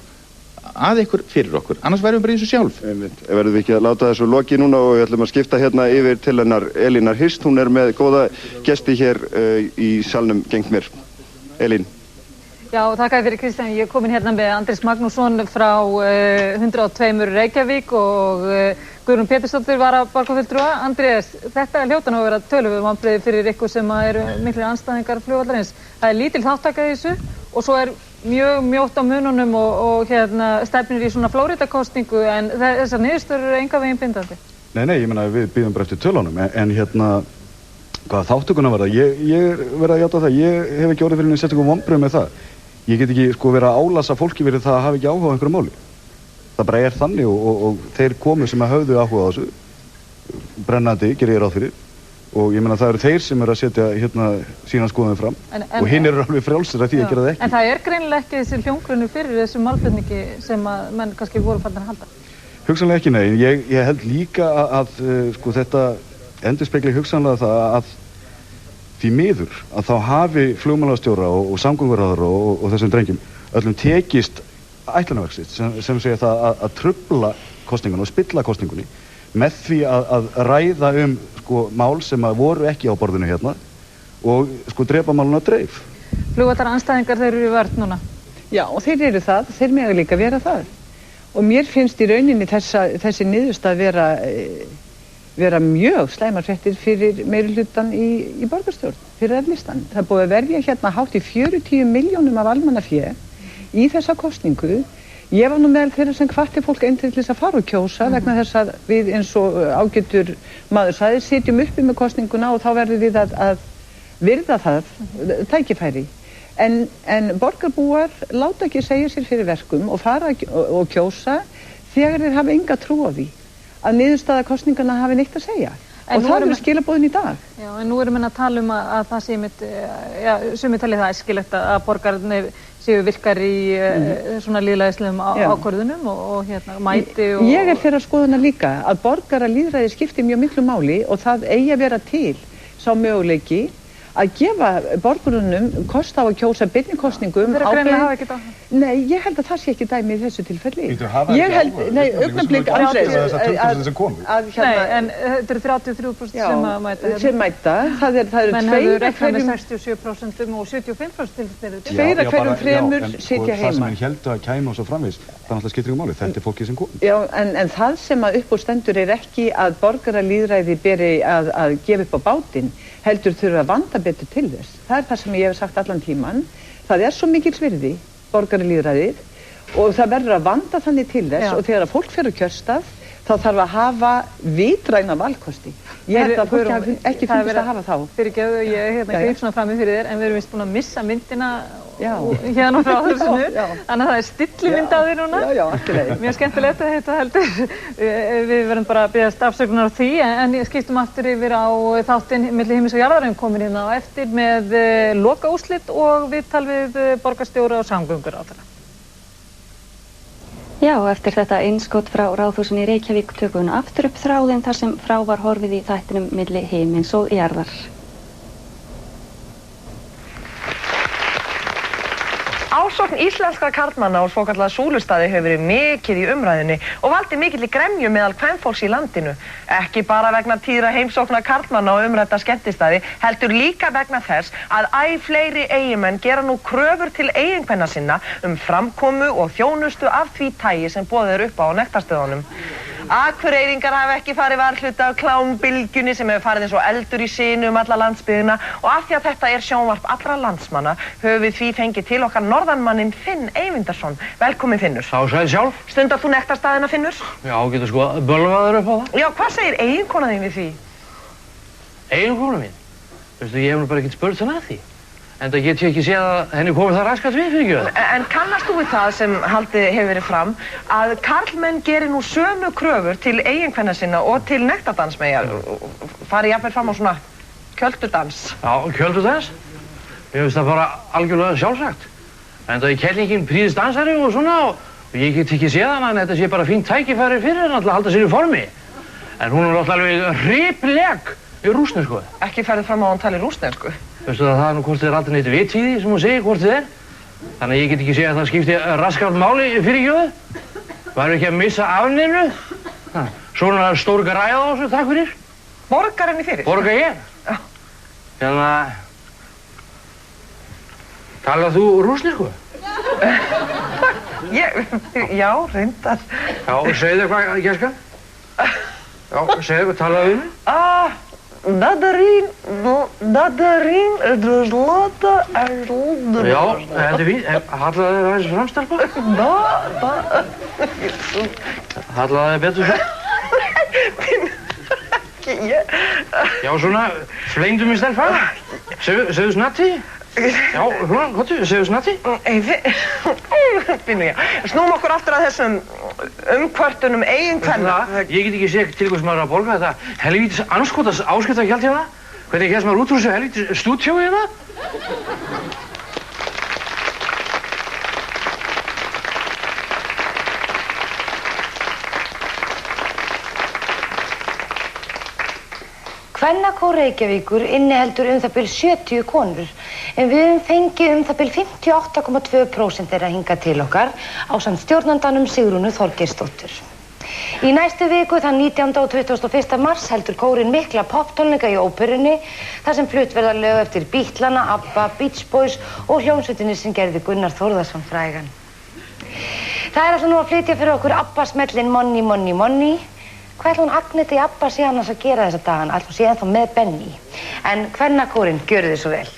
að ykkur fyrir okkur, annars værum við bara í þessu sjálf. Verðum við ekki að láta þessu loki núna og við ætlum að skipta hérna yfir til hennar Elínar Hirst, hún er með góða gesti hér í salnum gegnt mér. Elín. Já, þakka fyrir Kristján. Ég er komin hérna með Andrés Magnússon frá 102 Reykjavík og Guðrún Pétursdóttir varaborgarfulltrúa. Andrés, þetta hljóta nú að vera töluverð vonbrigði fyrir ykkur sem eru miklir andstæðingar flugvallarins. Það lítil þátttaka í þessu og svo mjög mjótt á mununum og stefnir í svona Flórídakosningu en þessar niðurstöður eru engan veginn bindandi. Nei, ég meina við bíðum bara eftir tölunum en hvað þáttökuna var það? Ég verð að játa það, ég hef ekki orðið fyrir einu sérstökum vonbrigðum með það. Ég get ekki vera að álasa fólki fyrir það að hafa ekki áhuga á einhverju máli. Það bara þannig og þeir komu sem að höfðu áhuga á þessu brennandi, gerir ég ráð fyrir og ég meina það eru þeir sem eru að setja sína skoðum fram og hinn eru alveg frjálsir að því að gera það ekki. En það greinilega ekki þessi hljómgrunur fyrir þessu málflutningi sem að menn kannski voru farnir að halda? Hugsanlega ekki, nei. Ég held líka að þetta endurspegli hugsanlega það að því miður að þá hafi flugmálastjóra og samgönguráðherra og þessum drengjum öllum tekist ætlunarverksins sem segja það að trufla kosningunni og spilla kosningunni með því að ræða mál sem að voru ekki á borðinu hérna og drepa máluna dreif. Flugvallarandstæðingar, þeir eru í vörn núna? Já, og þeir eru það, þeir mega líka vera það. Og mér finnst í rauninni þessi niðurstað vera mjög slæmar fréttir fyrir meirihlutann í borgarstjórn, fyrir F-listan. Það er búið að verja hérna hátt í 40 milljónum af almannafé í þessa kosningu. Ég var nú meðal þeirra sem hvatti fólk einn til þess að fara og kjósa vegna þess að við eins og ágætur maður sagði sitjum uppi með kosninguna og þá verðum við að virða það tækifæri. En borgarbúar láta ekki segja sér fyrir verkum og fara og kjósa þegar þeir hafa enga trú á því að niðurstaða kosningana hafi neitt að segja. Og það eru skilaboðin í dag. Já, en nú erum við að tala að það sé sumir talið það æskilegt að borgararnir séu virkar í svona lýðræðislegum ákvörðunum og mæti og... Ég þeirra skoðuna líka að borgaralýðræði skiptir mjög miklu máli og það eigi að vera til sá möguleiki að gefa borgurunum kost á að kjósa beinni kostningum Nei, ég held að það sé ekki dæmi í þessu tilfelli. Ég held, augnablik Andrés Nei, en þetta eru 33% sem að mæta sem mæta, það eru menn hefur reiknað með 67% og 75% til tveir af hverjum þremur sitja heima. Það sem henni heldur að kæma og svo framvegis, það náttúrulega skiptir ekki máli, þetta fólkið sem kom. Já, en það sem að upp úr stendur ekki að borgaralýðræði beri að gefa upp á bátinn, heldur þurfa að vanda betur til þess. Það það sem ég hef sagt allan tíman. Það svo mikils virði, borgaralýðræðið, og það verður að vanda þannig til þess og þegar að fólk fer á kjörstað, þá þarf að hafa vitræna valkosti. Ég held að fólki hafi ekki fundist að hafa þá. Fyrirgefðu, ég greip svona frammi fyrir þér, en við erum vist búin að missa myndina hérna frá þessinu. Þannig að það er stillimynd á þér núna. Já, akkurat. Mjög skemmtilegt að þetta heldur. Við verðum bara að biðjast afsökunar á því, en skiptum aftur yfir á þáttinn milli himins og jarðar, komin hérna á eftir með lokaúrslit og viðtal við borgarstjóra og samgönguráðherra. Já, eftir þetta innskot frá Ráðhúsinu í Reykjavík tökum við aftur upp þráðinn þar sem frá var horfið í þættinum milli himins og jarðar. Ásókn íslenskra karlmanna á svokallaða súlustaði hefur verið mikið í umræðunni og valdið mikilli gremju meðal kvenfólks í landinu. Ekki bara vegna tíðra heimsókna karlmanna á umrædda skemmtistaði, heldur líka vegna þess að æ fleiri eiginmenn gera nú kröfur til eiginkvenna sinna framkomu og þjónustu af því tagi sem boðið er upp á nektarstöðunum. Akureyringar hafa ekki farið varhluta af klámbylgjunni sem hefur farið eins og eldur í sinu alla landsbyggðina og af því að þetta er sjónvarp allra landsmanna höfum við því fengið til okkar norðanmanninn Finn Eyvindarsson. Velkomin Finnur. Þá sæl sjálf. Stundar þú nektarstaðina Finnur? Já, getur sko bölvaður upp á það. Já, hvað segir eiginkona þín við því? Eiginkona mín? Veistu, ég hef nú bara ekkert spurt hana að því. En það get ég ekki séð að henni komið það raskat við fyrir ekki það. En kannast þú við það sem haldið hefur verið fram að karlmenn gerir nú sömu kröfur til eiginkvenna sinna og til nektardansmeyjar farið jafnvel fram á svona kjöldudans? Já, kjöldudans? Ég veist það bara algjörlega sjálfsagt. En það er kellingin príðist dansari og svona og ég get ekki séð hana en þetta sé bara fínt tækifæri fyrir henni að halda sér í formi. En hún er alltaf alveg hripleg í rússnesku. Ekki ferðið fram á að hún tali rússnesku? Veistu það er nú hvort þið er aldrei neitt vit í því sem hún segir hvort þið er. Þannig að ég get ekki segja að það skipti raskat máli fyrir gjöðu. Væru ekki að missa af neinu. Svona stór græða á þessu, takk fyrir. Borgar henni fyrir? Borgar ég? Já. Hérna... Talað þú rússnesku? Já, reyndar. Já, segðu hvað, Gjerska? Já, segðu hvað talaðu við mig? Dadarinn, zlata, Já, þetta er fínt. Hallaðu þér aðeins framstelpa? Hallaðu þér betur svo? Já, svona, flengdu mig stelpa. Segðu snatti? Já, svona, hvað segðu snatti? Finnur ég. Snúum okkur aftur að þessum umkvörtunum eiginkvenna. Ég get ekki segja til hvers maður að borga þetta helvítis anskotas áskiptagjald hérna. Hvernig kemst maður út úr þessu helvítis stúdíói hérna? Kvennakór Reykjavíkur inniheldur það bil 70 konur, en við höfum fengið það bil 58,2% þeirra hingað til okkar ásamt stjórnandanum Sigrúnu Þorgeirsdóttur. Í næstu viku, þann 19. og 21. mars, heldur kórinn mikla poptónleika í óperunni, þar sem flutt verða lög eftir Bítlana, ABBA, Beach Boys og hljómsveitinni sem gerði Gunnar Þórðarsson frægan. Það er alltaf nú að flytja fyrir okkur ABBA-smellin Money, Money, Money. Hvað ætla hún Agneti Abba sé annars að gera þessa dagan? Ætla hún sé ennþá með Benny. En kvennakórinn, gjörðu þið svo vel.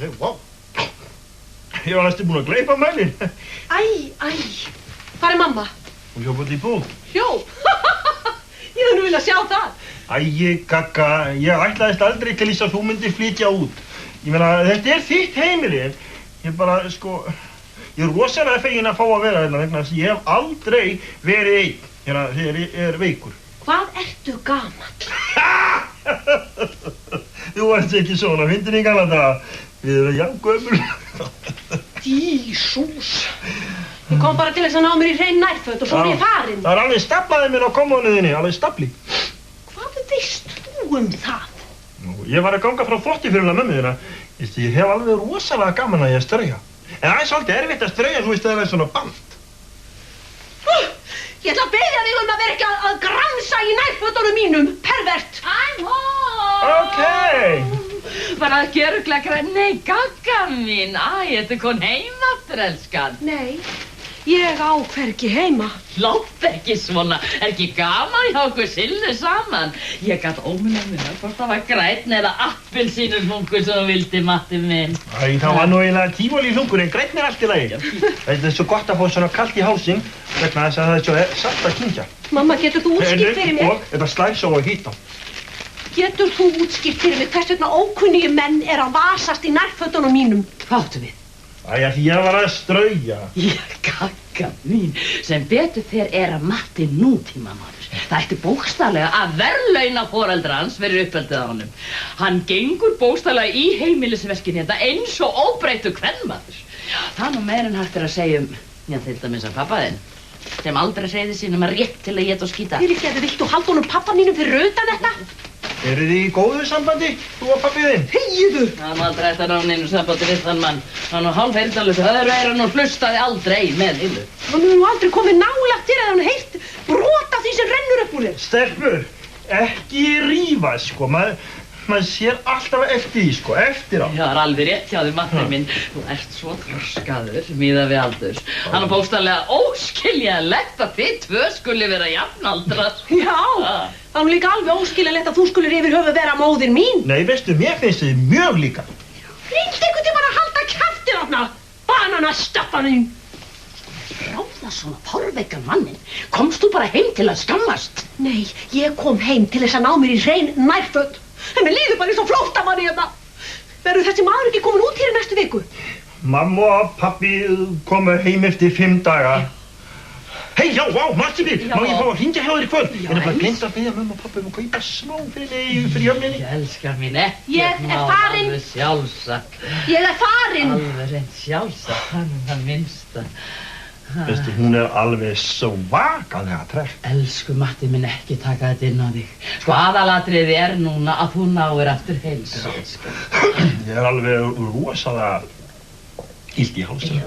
Nei, vá. Ég var næstu búin að gleypa mælinn. Hvar mamma? Hún hljóp út í búð. Hljóp? Ég hefði nú viljað sjá það. Gagga, ég ætlaðist aldrei til þess að þú myndir flytja út. Ég meina, þetta þitt heimili. Ég bara, ég rosalega feginn að fá að vera hérna vegna þess að ég hef aldrei verið einn hérna þegar ég veikur. Hvað ertu gamall? Þú varst ekki svona, finnir í gamla daga. Við erum jafngömul. Jísús. Ég kom bara til þess að ná mér í hrein nærföt og svo er ég farin. Það alveg staflaði mér á kommónuðinni, alveg stafli. Hvað veist þú það? Ég var að ganga frá þvottafyrirna mömmu þína. Ég hef alveg rosalega gaman að ég strauja. En það svolítið erfitt að strauja, þú veist það er svona band. Ég ætla að biðja þig að vera ekki að gramsa í nærfötunum mínum, pervert. I'm home! Okay. Bara að gera glækra, nei, Gagga mín, ertu kon heim aftur, elskan? Nei, ég á hvergi heima. Látt ekki svona, ekki gaman hjá okkur Sillu saman. Ég gat óminna minna hvort það var grænn eða appelsínulfungur sem þú vildi, Matti minn. Það var nú eiginlega tívolíflungur, en grænn allt í lagi. Það svo gott að fá svona kalt í hálsinn, vegna þess að það svo satt að kynkja. Mamma, getur þú útskýrt fyrir mér? Og þetta slæs á að hýta. Getur þú útskýrt fyrir mig hvers vegna ókunnigi menn að vasast í nærfötunum mínum? Hvað áttu við? Því ég var að strauja. Gagga mín, sem betur fer að Matti nútímamaður. Það ætti bókstaflega að verðlauna foreldra hans fyrir uppeldið á honum. Hann gengur bókstaflega í heimilisverkin hérna eins og óbreyttur kvenmaður. Það nú meir en hægt að segja til dæmis að pappa þinn, sem aldrei segði sínum að rétt til að éta og skýta. Fyrirgefðu, viltu halda honum pappa mínum fyrir utan þetta? Eruð þið í góðu sambandi, þú og pappið þinn? Þegiðu! Það má aldrei eftir á neinu sambandi við þann mann. Hann var hálfheyrnarlaus og öðru hann og hlustaði aldrei með Hillu. Hann hefur nú aldrei komið nálægt þér eða hann heyrt brot af því sem rennur upp úr þér. Stelpur, ekki rífa, maður sér alltaf eftir því, eftir á. Já, það alveg rétt hjá þig, Matti minn. Þú ert svo þroskaður, miðað við aldurs. Hann var bókstaflega óskiljanlegt að þið tvö skuli vera jafnaldrar. Já, það er líka alveg óskiljanlegt að þú skulir yfir höfuð vera móðir mín. Nei, veistu, mér finnst þið mjög líka. Reyndu einhvern tímann að halda kjafti þarna, bananastappanin. Ráða svona forveikan mannin. Komst þú bara heim til að skammast? Nei, ég kom heim til þess að ná mér í hrein nærföt. En mér líður bara eins og flóttamanni hérna. Verður þessi maður ekki komin út hér í næstu viku? Mamma og pappi komu heim eftir 5 daga. Hei, já, Matti minn, má ég fá að hringja hjá þér í kvöld? Ég bara glemt að biðja mömmu og pappa að kaupa smá fyrir mig fyrir jöfninni. Ég elskar mín ekkert. Ég er farin. Alveg sjálfsagt. Ég er farin. Alveg reynd sjálfsagt, hann það minnsta. Veistu, hún er alveg svakalega trekt. Elsku Matti minn, ekki taka þetta inn á þig. Aðalatriði núna að þú náir aftur heilsu. Ég er alveg rosalega illt í hálsinn.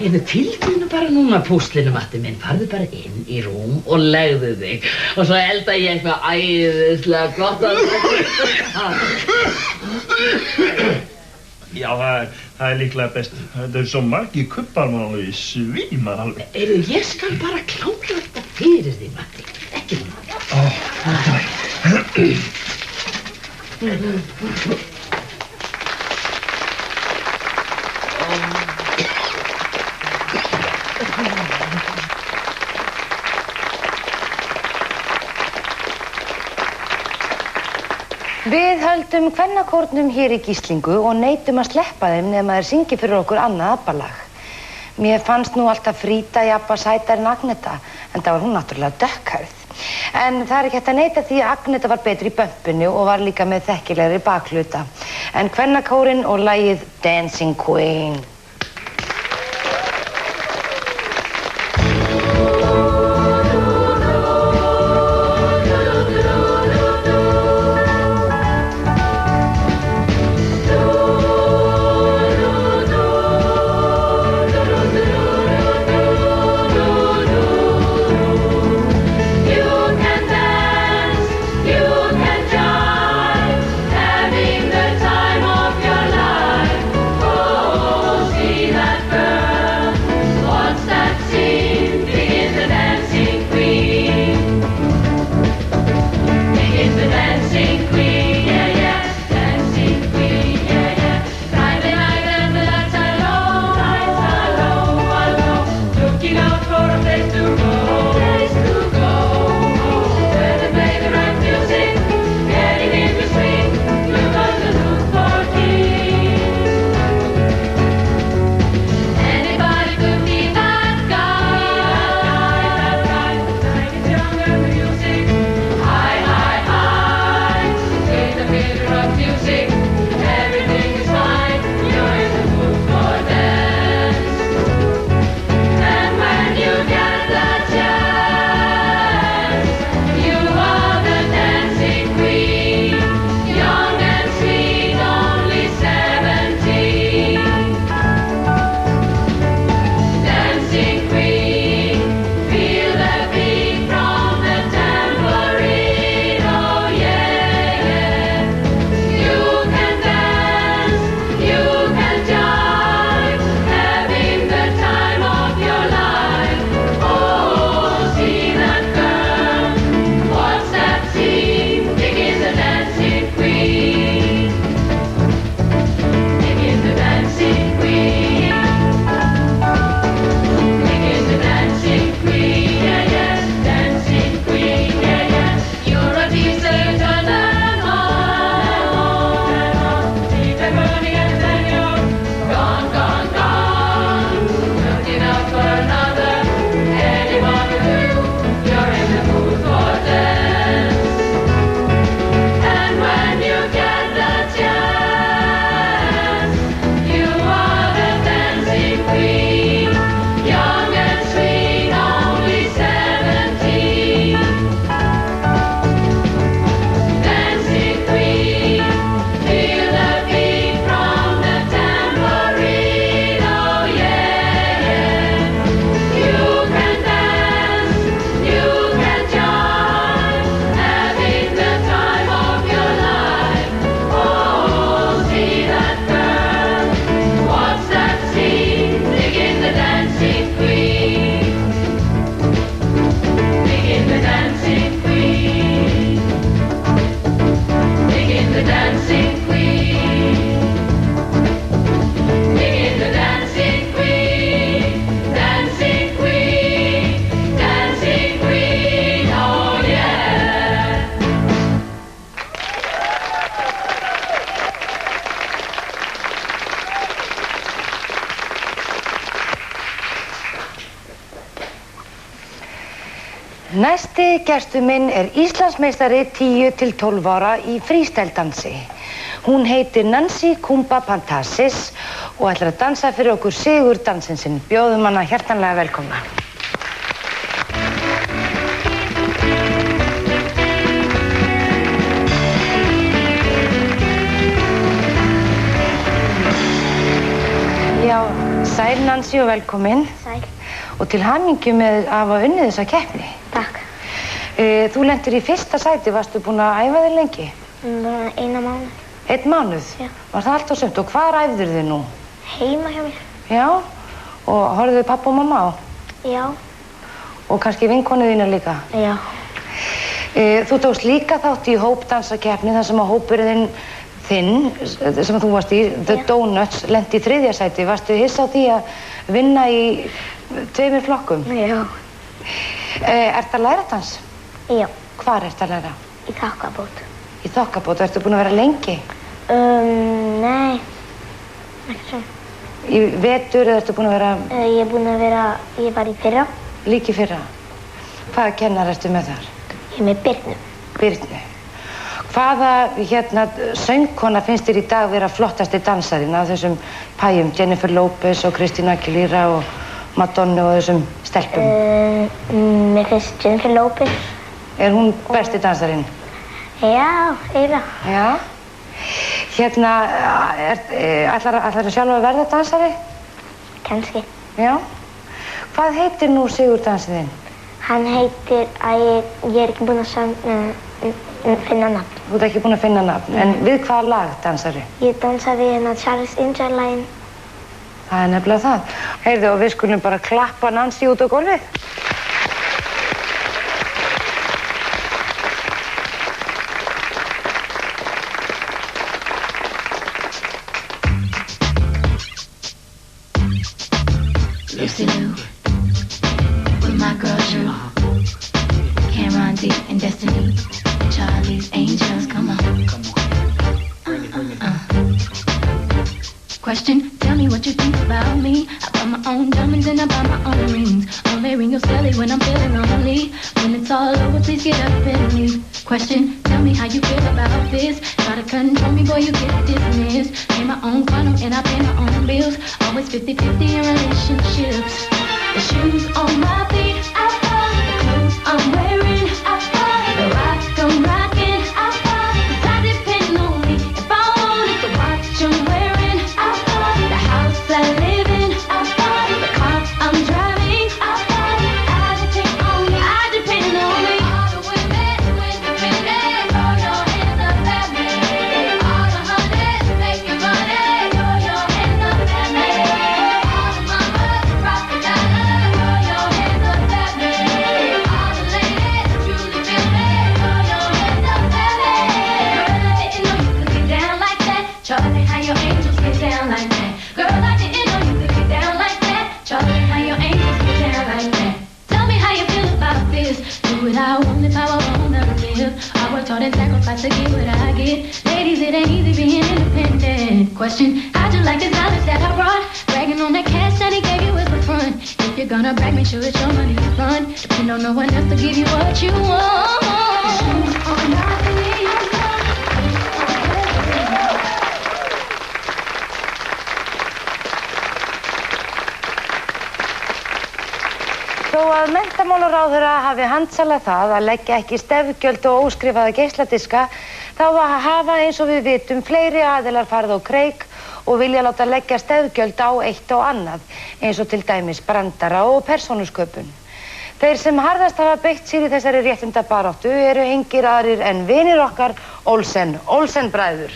Eða tilkynna bara núna púslinu, Matti minn. Farðu bara inn í rúm og legðu þig. Og svo elda ég eitthvað æðislega gott að Já, það er líklega best. Þetta svo margir kubbar mann alveg svímar alveg. Ég skal bara klára þetta fyrir þig, Matti. Ekki núna. Við höldum kvennakórnum hér í gíslingu og neitum að sleppa þeim nema þeir syngi fyrir okkur annað abbalag. Mér fannst nú alltaf Frída jafna sætari en Agneta, en það var hún náttúrulega dökkhærð. En það ekki hægt að neita því að Agneta var betri í bömpinu og var líka með þekkilegri bakhluta. En kvennakórinn og lagið Dancing Queen. Næsti gestur minn Íslandsmeistari 10 til 12 ára í freestyle-dansi. Hún heitir Nancy Kumba Pantasis og ætlar að dansa fyrir okkur sigurdansinn sinn. Bjóðum hana hjartanlega velkomna. Já, sæl Nancy og velkomin. Sæl. Og til hamingju með að hafa unnið þessa keppni. Takk. Þú lentir í fyrsta sæti, varstu búin að æfa þig lengi? Eina mánuð. 1 mánuð? Já. Var það allt og sumt? Og hvar æfðir þið nú? Heima hjá mér. Já? Og horfðu þið pappa og mamma á? Já. Og kannski vinkonur þínar líka? Já. Þú tókst líka þátt í hópdansakeppni þar sem að hópurinn þinn, sem þú varst í, The Donuts, lenti í 3. sæti. Varstu hissa á því að vinna í 2 flokkum? Já. Ertu að læra dans? Já. Hvar ertu að læra? Í þokkabót. Í þokkabót? Ertu búin að vera lengi? Nei. Ekki svo. Í vetur eða ertu búin að vera... Ég er búin að vera, ég var í fyrra. Líka í fyrra? Hvaða kennar ertu með þar? Með Birnu. Birnu. Hvaða söngkona finnst þér í dag vera flottasti dansarinn af þessum pæjum? Jennifer Lopez og Christina Aguilera og Madonna og þessum stelpum? Mér finnst Jennifer Lopez. Er hún besti dansarinn? Já, eiginlega. Já. Ætlarðu sjálf að verða dansari? Kannski. Já. Hvað heitir nú sigurdansinn þinn? Hann heitir ég er ekki búinn að finna nafn. Þú ert ekki búinn að finna nafn, en við hvaða lag dansarðu? Ég dansa við Charles Angel-laginn. Það er nefnilega það. Heyrðu, og við skulum bara klappa Nancy út á gólfið. Lucy Lou, with my girl Drew, Cameron D and Destiny, Charlie's Angels, come on. Question, tell me what you think about me. I buy my own diamonds and I buy my own rings. Only ring your silly when I'm feeling lonely. When it's all over, please get up and leave. Question, tell me how you feel about this. Try to control me, boy, you get dismissed. Pay my own condo and I pay my own bills. Always 50-50 in relationships. The shoes on my feet, I buy. The clothes I'm wearing, I buy. The rock I'm rocking, I buy. 'Cause I depend on me. If I wanted to watch I'm wearing, I buy. The house I live in, I buy. The car I'm driving, I buy. I depend on me, I depend on me. All the women, independent, throw your hands up at me. All the hunters making money, throw your hands up at me. All the mamas rocking dollars, throw your hands up at me. All the ladies truly feel me, throw your hands up at me. Girl, I didn't know you could get down like that. Charlie, how your angels get down like that. Girl, I didn't know you could get down like that. Charlie, how your angels get down like that. Tell me how you feel about this. Do what I want if I wanna live. I worked hard and sacrificed to get what I get. Ladies, it ain't easy being independent. Question, how'd you like this knowledge that I brought? Bragging on that cash that he gave you as the front. If you're gonna brag, make sure it's your money you fund. Depend on no one else to give you what you want. Shoes on my feet. Þó að menntamálaráðherra hafi handsalað það að leggja ekki stefgjöld og óskrifaða geisladiska, þá hafa eins og við vitum fleiri aðilar farið á kreik og vilja láta leggja stefgjöld á eitt og annað, eins og til dæmis brandara og persónusköpun. Þeir sem harðast hafa beitt sér í þessari réttindabaráttu eru engir aðrir en vinir okkar Olsen bræður.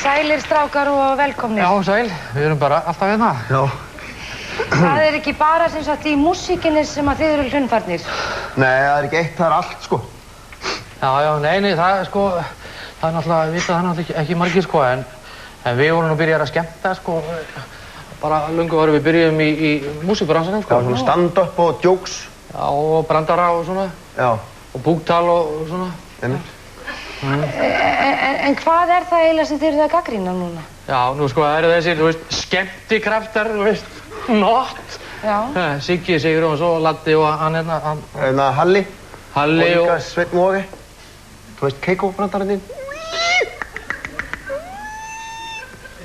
Sælir strákar og velkomnir. Já, sæl. Við erum bara alltaf hérna. Já. Það er ekki bara sem sagt í músíkinni sem að þið eru hlunnfarnir. Nei, það er ekki eitt, það er allt, sko. Já, nei, það er sko, það er náttúrulega, við það er náttúrulega ekki margir, sko, en við vorum nú byrjar að skemmta, sko, bara löngu varum við byrjuðum í músíkbransanum, sko. Já, svona stand-up og jokes. Já, og brandara og svona. Já. Og búktal og svona. Einmitt. En hvað er það eiginlega sem þið eruð að gagnrýna núna? Já, nú sko, það eru þessir, þú veist, skemmtikraftar, þú veist, Nott. Já. Siggi Sigurjóns og Laddi og hann hérna, Halli. Halli og... líka Sveinn Móri. Þú veist, Keiko-brandarinn þín.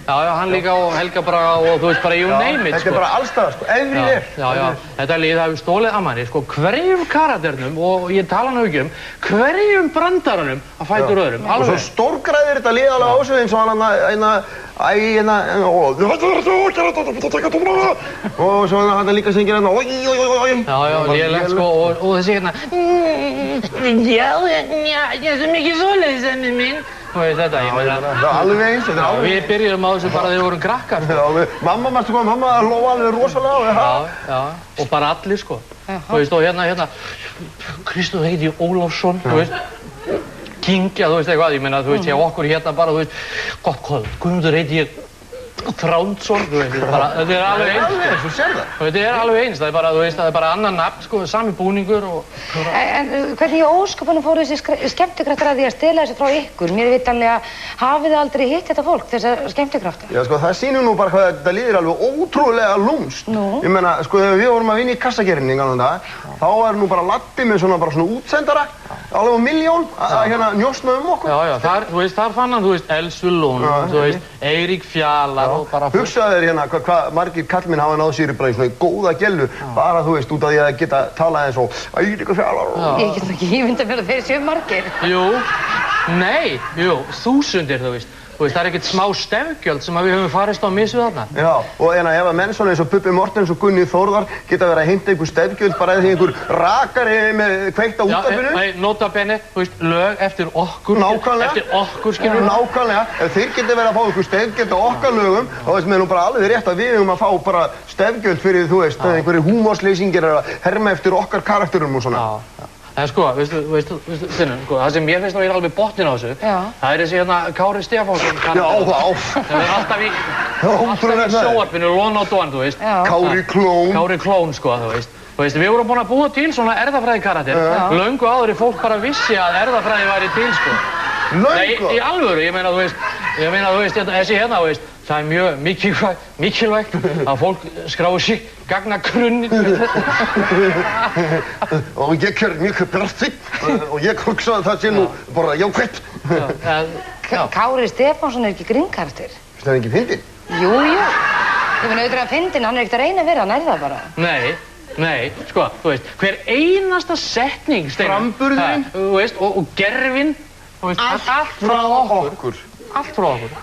Já, hann líka og Helga Braga og þú veist bara you name it, sko. Þetta er bara allstaðar, sko, everywhere. Já, þetta lið hafi stólið að manni, sko, hverjum karakternum og ég tala nú ekki hverjum brandaranum að fætur öðrum, alveg. Og svo stórgræðir þetta lið alveg á sig eins og hann og svo hann líka syngir hérna Já, lélegt, sko, og þessi hérna Já, ég er svo mikið svoleiðis, Emmi minn. Þú veist þetta, ég meina... Það er alveg eins, þetta er alveg eins. Við byrjuðum á þessu bara þegar við vorum krakkar, sko. Já, mamma, marstu hvað, mamma hlóa alveg rosalega. Já, og bara allir, sko. Þú veist, og hérna, Kristóf heiti Ólafsson, þú veist, King, já, þú veist eitthvað, ég meina, þú veist, hjá okkur hérna bara, þú veist, gott kvöld, Guðmundur heiti ég Þrándsson, þú veist, þetta er alveg eins. Þú sér það. Þetta er alveg eins, það er bara, þú veist, það er bara annan nafn, sko, sami búningur og... En hvernig í ósköpunum fóru þessi skemmtikraftar að því að stela þessu frá ykkur? Mér vitanlega, hafið þið aldrei hitt þetta fólk, þessar skemmtikraftar? Já, sko, það sýnir nú bara hvað þetta líður alveg ótrúlega lúmst. Nú? Ég meina, sko, þegar við vorum að vinna í kassakerinni í gamla daga, þá var nú bara Laddi með svona útsendara, alveg á 1.000.000 að hérna njósna okkur. Já, þar, þú veist, þar fann hann, þú veist, Elsu Lund, þú veist, Eirík Fjalar og bara... Hugsaðu þér hérna hvað margir kallmenn hafa náð sér bara í svona góða gellu, bara, þú veist, út af því að geta talað eins og Eirík Fjalar og... Ég get ekki ímynda mér að þeir séu margir. Jú, þúsundir, þú veist. Þú veist, það er ekkert smá stefgjöld sem við höfum farist á missu þarna. Já, og ef að menn svona eins og Bubbi Mortens og Gunni Þórðar geta verið að heimta einhver stefgjöld bara eða því einhver rakari með kveikt á útvarpinu. Já, nota bene, þú veist, lög eftir okkur. Nákvæmlega. Eftir okkur, skilur. Nákvæmlega. Ef þeir geta verið að fá einhver stefgjöld á okkar lögum, þá veist mér nú bara alveg rétt að við höfum að fá bara stefgjöld fyrir, þú veist, einhverju húmorslýsingir að herma eftir okkar karakterum og svona. En sko, veistu, Steinunn, sko, það sem mér finnst nú er alveg botnin á þessu, það er þessi hérna Kári Stefánsson. Já, það er alltaf í sjónvarpinu, Lon og Don, þú veist. Kári Klón. Kári Klón, sko, þú veist. Þú veist, við vorum búin að búa til svona erfðafræði karakter. Löngu áður er fólk bara vissi að erfðafræði væri til, sko. Löngu? Nei, í alvöru, ég meina, þú veist, þessi hérna, þú veist, það er mjög mikilvægt að fólk skrái sig gagnagrunnin. Og ég er mjög bjartsýnn og ég hugsa að það sé nú bara jákvætt. Kári Stefánsson er ekki grínkarakter. Það er ekki fyndinn? Jú. Ég finn auðvitað fyndinn, hann er ekkert að reyna að vera, hann er það bara. Nei, sko, þú veist, hver einasta setning, Steinunn. Framburðurinn. Þú veist, og gerfin, þú veist, allt frá okkur. Allt frá okkur.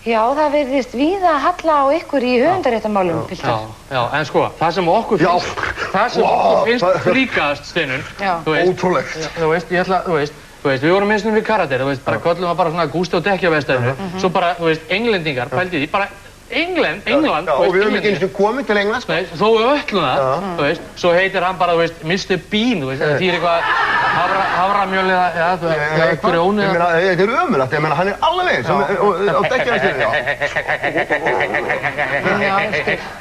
Já, það verðist víða að halla á ykkur í höfundaréttarmálum, piltar. Já, en sko, það sem okkur finnst fríkast, Steinunn, þú veist. Ótrúlegt. Þú veist, við vorum eins og við karakter, þú veist, bara köllum að bara svona Gústi og Dekki á vestæðinu, svo bara, þú veist, englendingar, pældi því, bara England, já, og við höfum ekki eins og komið til Englands. Nei, þó við öllum það, þú veist, svo heitir hann bara, þú veist, Mr. Bean, þú veist, það þýr eitthvað haframjöl eða, grjóni. Ég meina, þetta er ömurlegt, ég meina, hann er alveg eins á Dekkjavæstinni,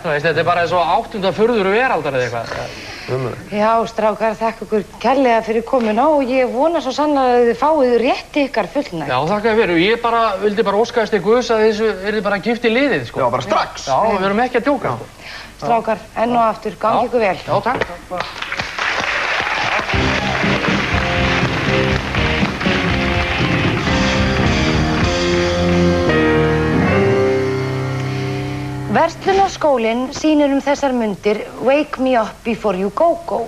Þú veist, þetta er bara svo 8. furður veraldar eða eitthvað. Já, strákar, þakka ykkur kærlega fyrir komuna og ég vona svo sannlega að þið fáið rétti ykkar fullnægt. Já, þakka fyrir. Ég vildi bara óskast í Guðs að þessu þið bara gift í liðið, sko. Já, bara strax. Já, við erum ekki að djóka. Strákar, enn og aftur, gangi ykkur vel. Já, takk. Verslunarskólinn sýnir þessar mundir Wake Me Up Before You Go Go,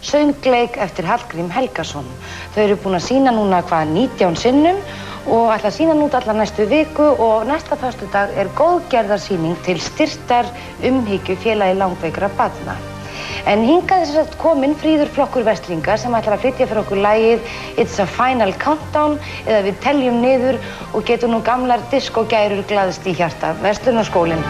söngleik eftir Hallgrím Helgason. Þau eru búin að sýna núna 19 sinnum og ætla að sýna nút alla næstu viku og næsta föstudag er góðgerðarsýning til styrktar umhyggju félagi langveikra barna. En hingað þess að kominn Fríður Flokkur Vestlinga sem ætlar að flytja fyrir okkur lagið It's a Final Countdown eða Við teljum niður og getur nú gamlar diskogærur glaðst í hjarta. Verslunarskólinn.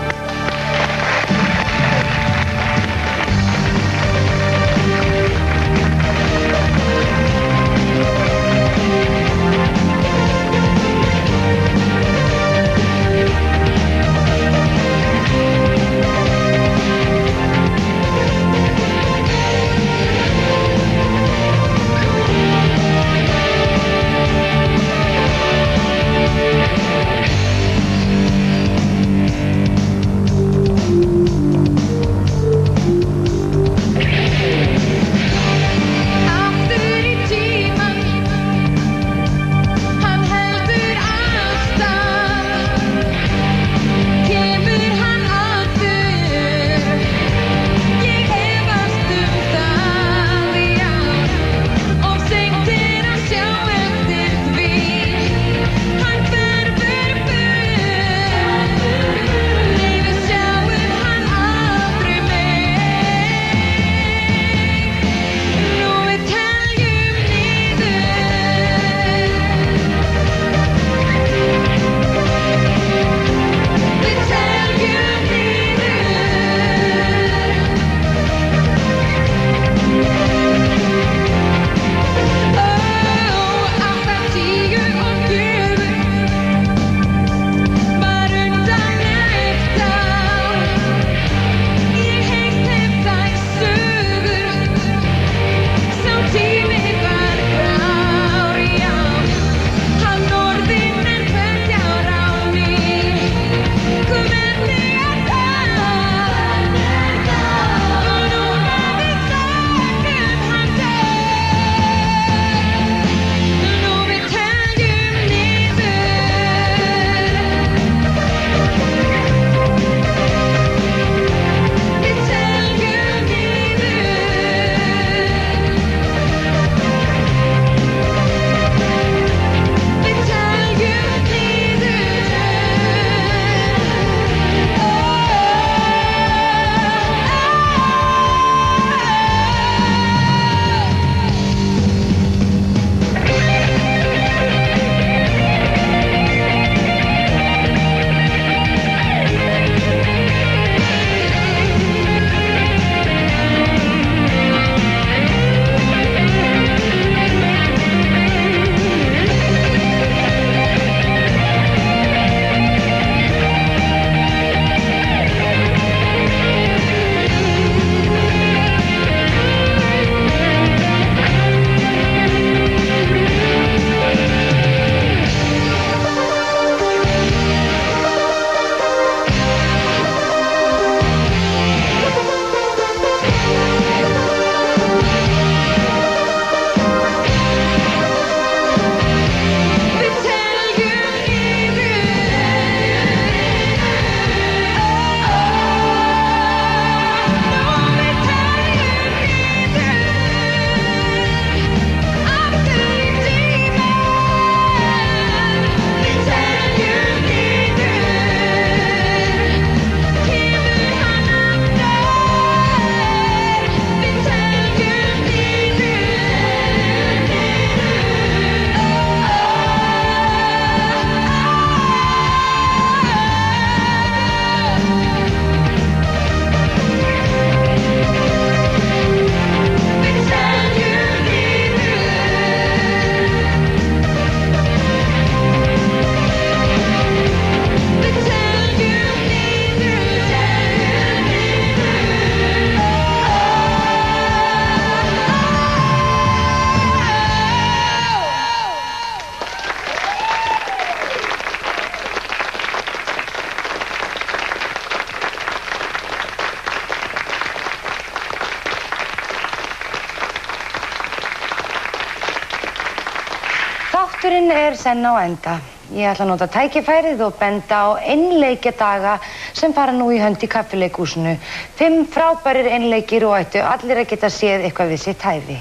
Þátturinn senn á enda. Ég ætla að nota tækifærið og benda á einleikjadaga sem fara nú í hönd í kaffileikhúsinu. 5 frábærir einleikir og ættu allir að geta séð eitthvað við sitt hæfi.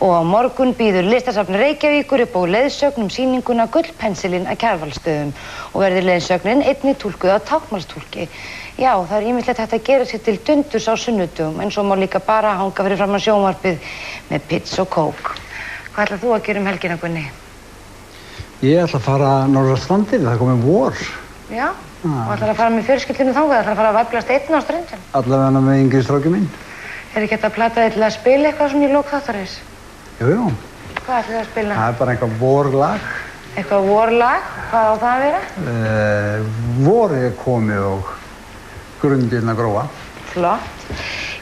Og á morgun býður Listasafn Reykjavíkur upp á leiðsögn sýninguna Gullpensilinn að Kjarvalsstöðum og verður leiðsögnin einnig túlkuð af táknmálstúlki. Já, það ýmislegt hægt að gera sér til dundurs á sunnudögum en svo má líka bara hanga fyrir framan sjónvarpið með pizza og kók. Hvað ætlar þú að gera helgina, Gunni? Ég ætla að fara norður á strandið, það er komið vor. Já, og ætlar að fara með fjölskyldinu þangað, ætlar að fara að væflast einn á ströndin. Allavega með yngri strákinn minn. Er ekki hægt að plata þig til að spila eitthvað svona í lok þáttarins? Jú. Hvað ætlar þið að spila? Það er bara eitthvað vorlag. Eitthvað vorlag? Hvað á það að vera? Vorið er komið og grundirna gróa. Flott.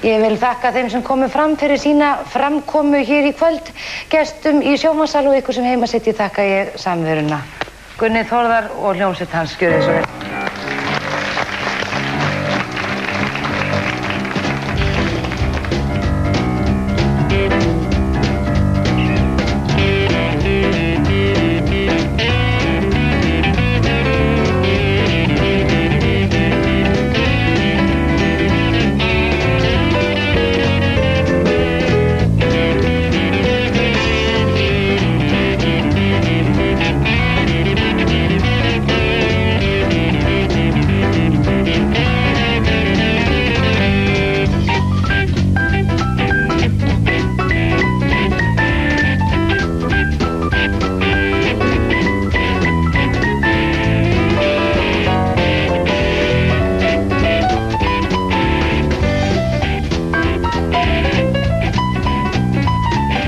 Ég vil þakka þeim sem komu fram fyrir sína framkomu hér í kvöld, gestum í sjónvarpssal og ykkur sem heima sitt, ég þakka ég samveruna. Gunni Þórðar og hljómsveit hans, gjörið svo vel.